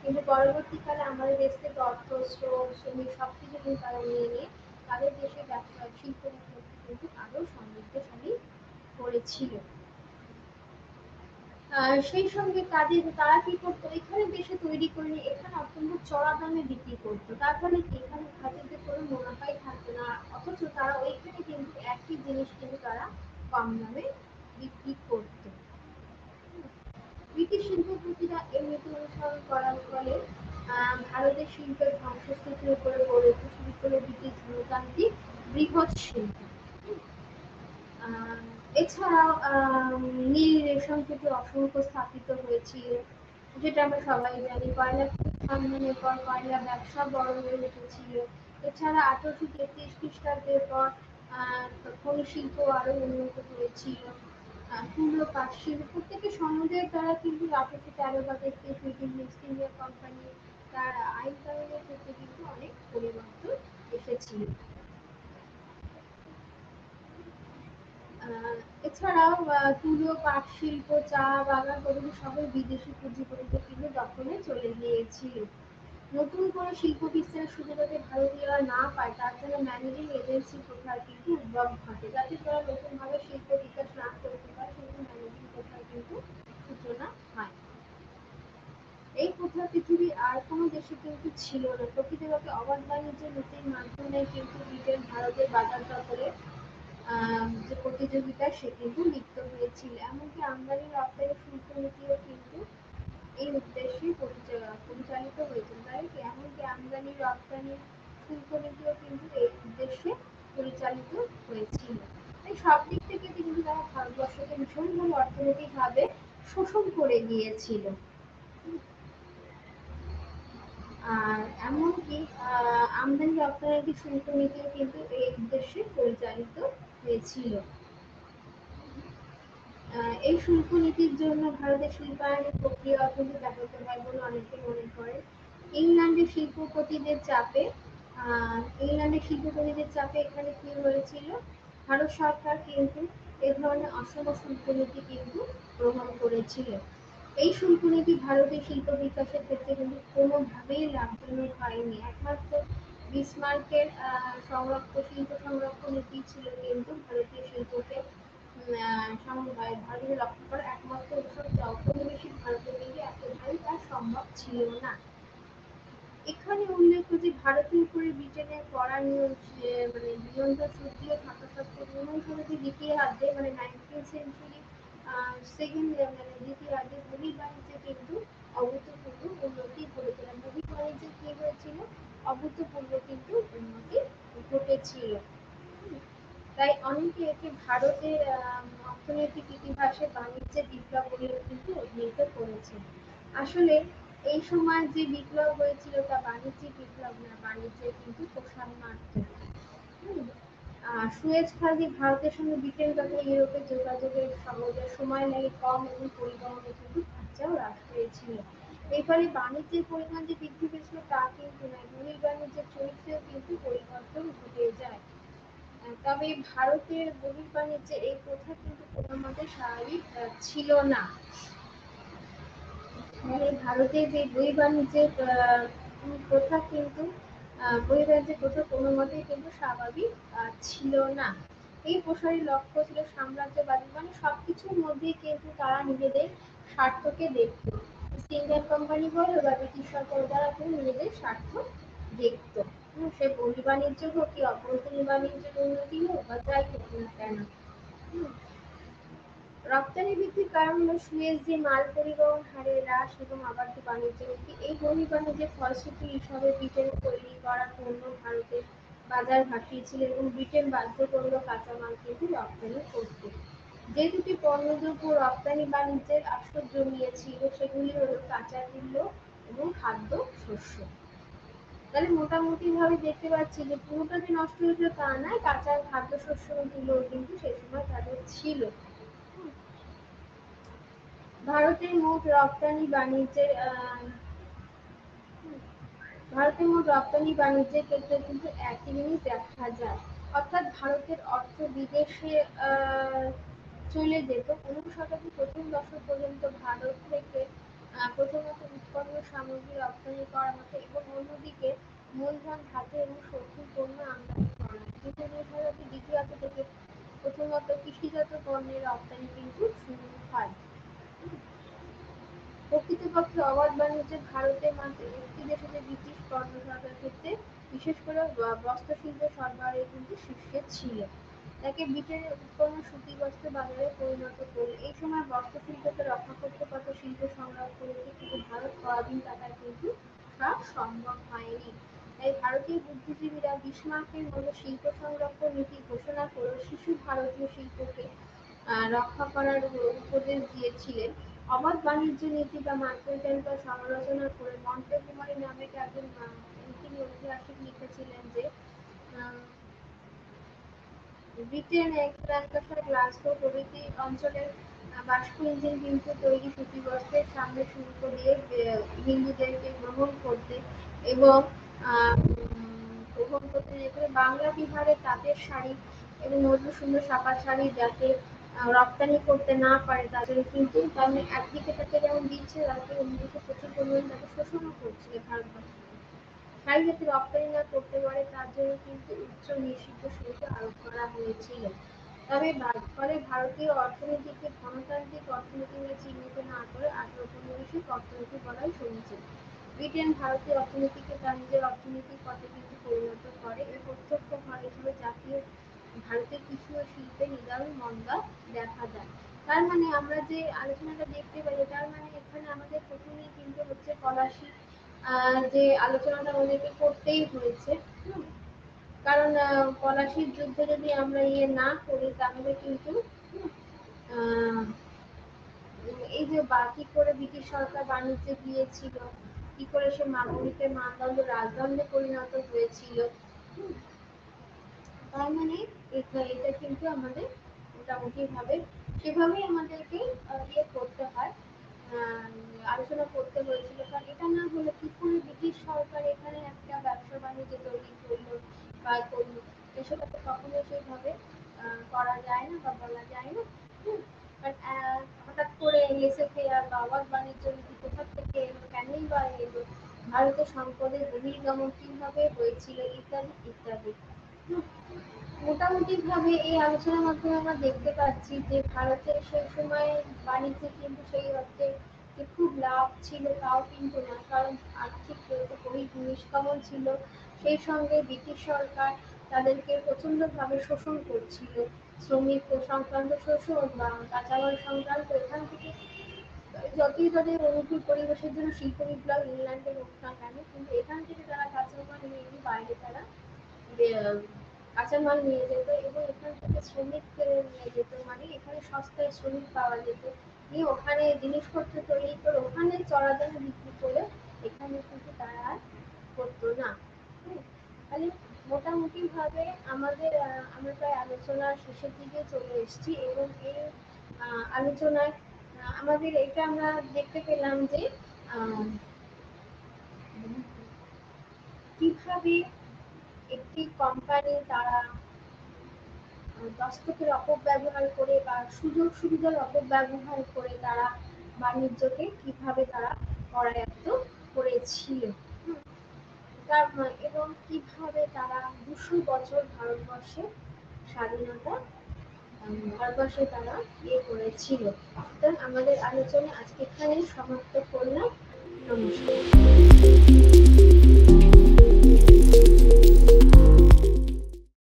কিন্তু পরবর্তীকালে আমাদের দেশ থেকে অর্থ, শ্রমিক সবকিছু কিন্তু তারা নিয়ে তাদের দেশে ব্যবসা শিল্প বিপ্লবকে কিন্তু আরো সমৃদ্ধশালী করেছিল। সেই সঙ্গে তারা কি করতো, এখানে দেশে তৈরি করে নিয়ে এখানে অত্যন্ত চড়া দামে বিক্রি করতো। তার ফলে কি এখানে তাদের কোনো মুনাফাই থাকতো না, অথচ তারা ওইখানে কিন্তু একই জিনিস কিন্তু তারা কম দামে বিক্রি করতো। ব্রিটিশ শিল্পপতিরা এই নীতি অনুসরণ করার ফলে ভারতের শিল্পের ধ্বংসস্তূপের উপরে গড়ে উঠতে শুরু করে ব্রিটিশ গণতান্ত্রিক বৃহৎ শিল্প। এছাড়াও নীল রেশম থেকে অসংখ্য স্থাপিত হয়েছিল, যেটা আমরা সবাই জানি। কয়লা সন্ধানের পর কয়লা ব্যবসা বড় হয়ে উঠেছিল। এছাড়া 1833 খ্রিস্টাব্দের পর খনি শিল্প আরো উন্নত হয়েছিল। তুলো পাট শিল্প প্রত্যেকের সমাজের দ্বারা কিন্তু 1813 বা 33 ইস্ট ইন্ডিয়া কোম্পানি তার আইন কানুনের ক্ষেত্রে কিন্তু অনেক পরিবর্তন এসেছিল। এছাড়াও তুলো, পাট শিল্প, চা বাগান প্রভৃতি সবই বিদেশি পুঁজিপতিদের কিন্তু দখলে চলে গিয়েছিল। নতুন করে শিল্প বিস্তারের সুযোগ যাতে ভারতীয়রা না পায় তার জন্য ম্যানেজিং এজেন্সি প্রথার কিন্তু উদ্ভব ঘটে, যাতে তারা নতুনভাবে শিল্প বিকাশ না করতে পারে সেজন্য ম্যানেজিং প্রথার কিন্তু সূচনা হয়। এই প্রথা পৃথিবীর আর কোনো দেশে কিন্তু ছিল না। প্রকৃতপক্ষে অবাধ বাণিজ্যের নীতির মাধ্যমে কিন্তু ব্রিটেন ভারতের বাজার দখলে যে প্রতিযোগিতা সে কিন্তু লিপ্ত হয়েছিল। এমনকি আমদানি রপ্তানি শুল্ক নীতিও কিন্তু এই উদ্দেশ্যেই পরিচালিত হয়েছিল। তাই কি এমনকি আমদানি রপ্তানি শুল্ক নীতিও কিন্তু এই উদ্দেশ্যে পরিচালিত হয়েছিল। তাই সব দিক থেকে কিন্তু তারা ভারতবর্ষকে ভীষণভাবে অর্থনৈতিকভাবে শোষণ করে গিয়েছিল। আর এমনকি আমদানি রপ্তানি শুল্ক নীতিও কিন্তু এই উদ্দেশ্যে পরিচালিত হয়েছিল। এই শুল্ক নীতির জন্য ভারতের শিল্পায়নের প্রক্রিয়া অত্যন্ত ব্যাহত হয় বলে অনেকে মনে করে। ইংল্যান্ডের শিল্পপতিদের চাপে এখানে কি হয়েছিল, ভারত সরকার কিন্তু এ ধরনের অসম শুল্ক নীতি কিন্তু গ্রহণ করেছিল। এই শুল্ক নীতি ভারতের শিল্প বিকাশের ক্ষেত্রে কিন্তু কোনোভাবেই লাভজনক হয়নি। একমাত্র বিসমার্কের শিল্প সংরক্ষণ নীতি ছিল কিন্তু ভারতীয় শিল্পকে ভারতে রক্ষা করার একমাত্র উৎসব। ঔপনিবেশিক ভারতের কিন্তু এতটাই তা সম্ভব ছিল না। এখানে উল্লেখ্য যে ভারতের উপরে ব্রিটেনের কড়া নিয়ন্ত্রণ যদিও থাকা সত্ত্বেও 19 দ্বিতীয়ার্ধে মানে 19th সেঞ্চুরি দ্বিতীয়ার্ধে বহির্বাণিজ্যে কিন্তু অভূতপূর্ব উন্নতি ঘটেছিল। বহির্বাণিজ্যে কি হয়েছিল, অভূতপূর্ব কিন্তু উন্নতি ঘটেছিল। তাই অনেকে একে ভারতের অর্থনৈতিক ইতিহাসে বাণিজ্যের বিপ্লব বলে কিন্তু অভিহিত করেছে। আসলে এই সময় যে বিপ্লব হয়েছিল তা বাণিজ্যিক বিপ্লব না, বাণিজ্যের কিন্তু প্রসার মাত্র। সুয়েজ খাল দিয়ে ভারতের সঙ্গে ব্রিটেন তথা ইউরোপের যোগাযোগের সহজে সময় লাগে কম এবং পরিবহনে কিন্তু খরচাও হ্রাস পেয়েছিল। এর ফলে বাণিজ্যের পরিমাণ যে বৃদ্ধি পেয়েছিল তা কিন্তু নয়, বহির্বাণিজ্যের চরিত্রেও কিন্তু পরিবর্তন ঘটে যায়। তবে ভারতের বহির্বাণিজ্যে এই প্রথা কিন্তু কোনো মতে স্বাভাবিক ছিল না। মানে ভারতের যে বহির্বাণিজ্যের প্রথা কিন্তু বহির্বাণিজ্যের প্রথা কোনো মতেই কিন্তু স্বাভাবিক ছিল না। এই প্রসারের লক্ষ্য ছিল সাম্রাজ্যবাদী, মানে সবকিছুর মধ্যেই কিন্তু তারা নিজেদের স্বার্থকে দেখত। ইস্ট ইন্ডিয়ান কোম্পানি বলো বা ব্রিটিশ সরকার, তারা কিন্তু নিজেদের স্বার্থ দেখত। সে বহির্বাণিজ্য হোক কি অভ্যন্তরীণ বাণিজ্যের উন্নতি হোক বা যাই হোক না কেন। রপ্তানি বৃদ্ধির কারণ হলো সুয়েজ দিয়ে মাল পরিবহন হারে হ্রাস এবং অবাধ বাণিজ্য নীতি। এই বহির্বাণিজ্যের ফলশ্রুতি হিসাবে ব্রিটেন তৈরি করা পণ্য ভারতের বাজার ভাসিয়েছিল এবং ব্রিটেন বাধ্য করল কাঁচামাল কিন্তু রপ্তানি করতে। যে দুটি পণ্যদ্রব্য রপ্তানি বাণিজ্যের আসর জমিয়েছিল সেগুলি হলো কাঁচা তেল এবং খাদ্য শস্য। তাহলে মোটামুটি ভাবে দেখতে পাচ্ছি যে পুরোটা যে নষ্ট হয়েছিল তা নয়, কাঁচা খাদ্যশস্যগুলো কিন্তু সেই সময় তাদের ছিল। ভারতের মোট রপ্তানি বাণিজ্যের ক্ষেত্রে কিন্তু একই জিনিস দেখা যায়, অর্থাৎ ভারতের অর্থ বিদেশে চলে যেত। 19 শতাব্দীর প্রথম দশক পর্যন্ত ভারত থেকে প্রথমত উৎপন্ন সামগ্রী রপ্তানি করা হতো এবং অন্যদিকে মূলধন ধাতু এবং শক্তির পণ্য আমদানি করা হতো। কিন্তু 19 শতাব্দীর দ্বিতীয়ার্ধ থেকে প্রথমত কৃষিজাত পণ্যের রপ্তানি কিন্তু শুরু হয়। প্রকৃতপক্ষে অবাধ বাণিজ্য ভারতের মাত্র একটি দেশে যে ব্রিটিশ পণ্য সরবরাহের ক্ষেত্রে বিশেষ করে বস্ত্র শিল্পের সরবরাহে কিন্তু শীর্ষে ছিল। তাকে ব্রিটেনের উৎপন্ন সুতি বস্ত্র বাজারে পরিণত করে। এই সময় বস্ত্র শিল্পকে রক্ষা করতে কত শিল্প সংগ্রাম করেছে, কিন্তু ভারত পরাধীন থাকায় কিন্তু তা সম্ভব হয়নি। তাই ভারতীয় বুদ্ধিজীবীরা বিসমার্কের মতো শিল্প সংরক্ষণ নীতি ঘোষণা করে শিশু ভারতীয় শিল্পকে রক্ষা করার উপদেশ দিয়েছিলেন। অবাধ বাণিজ্য নীতি বা মার্কেন্টাইল সমালোচনা করে মন্টেগোমারি নামে একজন তিনি ঐতিহাসিক লিখেছিলেন যে ব্রিটেন ল্যাঙ্কাশায়ার, গ্লাসগো প্রভৃতি অঞ্চলের বাষ্প ইঞ্জিন কিন্তু তৈরি সুতি বস্ত্রের সামনে শুল্ক দিয়ে হিন্দুদেরকে গ্রহণ করতে এবং বাংলা বিহারে তাঁতের শাড়ি এবং মধু সুন্দর ছাপা শাড়ি যাতে রপ্তানি করতে না পারে তাদের কিন্তু তাহলে একদিকে তাকে যেমন দিচ্ছে, তাকে অন্যদিকে প্রচুর পরিমাণে তাকে শোষণও করছে ভারতবর্ষ। শাড়ি যাতে রপ্তানি না করতে পারে তার জন্য কিন্তু উচ্চ নিষিদ্ধ শুল্ক আরোপ করা হয়েছিল। তবে ফলে ভারতীয় অর্থনীতিকে গণতান্ত্রিক অর্থনীতি বলে চিহ্নিত না করে ঔপনিবেশিক অর্থনীতি বলাই সমীচীন। ব্রিটেন ভারতীয় অর্থনীতিকে তার নিজের অর্থনীতির পথে কিন্তু পরিণত করে। এর প্রত্যক্ষ ফল হিসেবে জাতীয় ভারতের কৃষি ও শিল্পে নিদারুণ মন্দা দেখা যায়। তার মানে আমরা যে আলোচনাটা দেখতে পাই, তার মানে এখানে আমাদের প্রথমেই কিন্তু হচ্ছে পলাশী যে আলোচনাটা আমাদেরকে করতেই হয়েছে। কারণ পলাশীর যুদ্ধ যদি আমরা না করি তাহলে কিন্তু এই যে কি করে ব্রিটিশ সরকার বাণিজ্যে গিয়েছিল, কি করে সে মামলিকের মানদণ্ড রাজদণ্ডে পরিণত হয়েছিল, তার মানে এটা কিন্তু আমাদের মোটামুটি ভাবে সেভাবেই আমাদেরকে ইয়ে করতে হয়, আলোচনা করতে হয়েছিল। কারণ এটা না হলে কি করে ব্রিটিশ সরকার এখানে একটা ব্যবসা বাণিজ্য তৈরি করলো বা করলো, সেটা তো কখনোই সেইভাবে করা যায় না বা বলা যায় না। হঠাৎ করে লেসে ফেয়ার বা অবাধ বাণিজ্য নীতি কোথা থেকে এলো, কেনই বা এলো, ভারতের সম্পদের বহির্গমন কিভাবে হয়েছিল, ইত্যাদি ইত্যাদি। মোটামুটি ভাবে এই আলোচনার মাধ্যমে আমরা দেখতে পাচ্ছি যে ভারতের সেই সময় বাণিজ্যে কিন্তু সেই অর্থে যে খুব লাভ ছিল তাও কিন্তু না, কারণ আর্থিক নিষ্কামন ছিল। সেই সঙ্গে ব্রিটিশ সরকার তাদেরকে প্রচন্ডভাবে শোষণ করছিল, শ্রমিক সংক্রান্ত শোষণ বা কাঁচামাল সংক্রান্ত। এখান থেকে যতই তাদের অনুকূল পরিবেশের জন্য শিল্প বিপ্লব ইংল্যান্ডে হোক না কেন, কিন্তু এখান থেকে তারা কাঁচামাল নিয়ে বাইরে তারা কাঁচামাল নিয়ে যেত এবং এখান থেকে শ্রমিক নিয়ে যেত, মানে এখানে সস্তায় শ্রমিক পাওয়া যেত, নিয়ে ওখানে জিনিসপত্র তৈরি করে ওখানে চড়া দামে বিক্রি করে এখানে কিন্তু তারা আর করতো না। তাহলে মোটামুটি ভাবে আমাদের আমরা প্রায় আলোচনার শেষের দিকে চলে এসেছি এবং এই আলোচনায় আমাদের এটা আমরা দেখতে পেলাম যে কিভাবে একটি কোম্পানি তারা দস্তকের অপব্যবহার করে বা সুযোগ সুবিধার অপব্যবহার করে তারা বাণিজ্যকে কিভাবে তারা করায়ত্ত করেছিল। এবং কিভাবে তারা 200 বছর ভারতবর্ষে তারা করেছিল। তো আমাদের আলোচনা আজকে এখানেই সমাপ্ত করলাম। নমস্কার।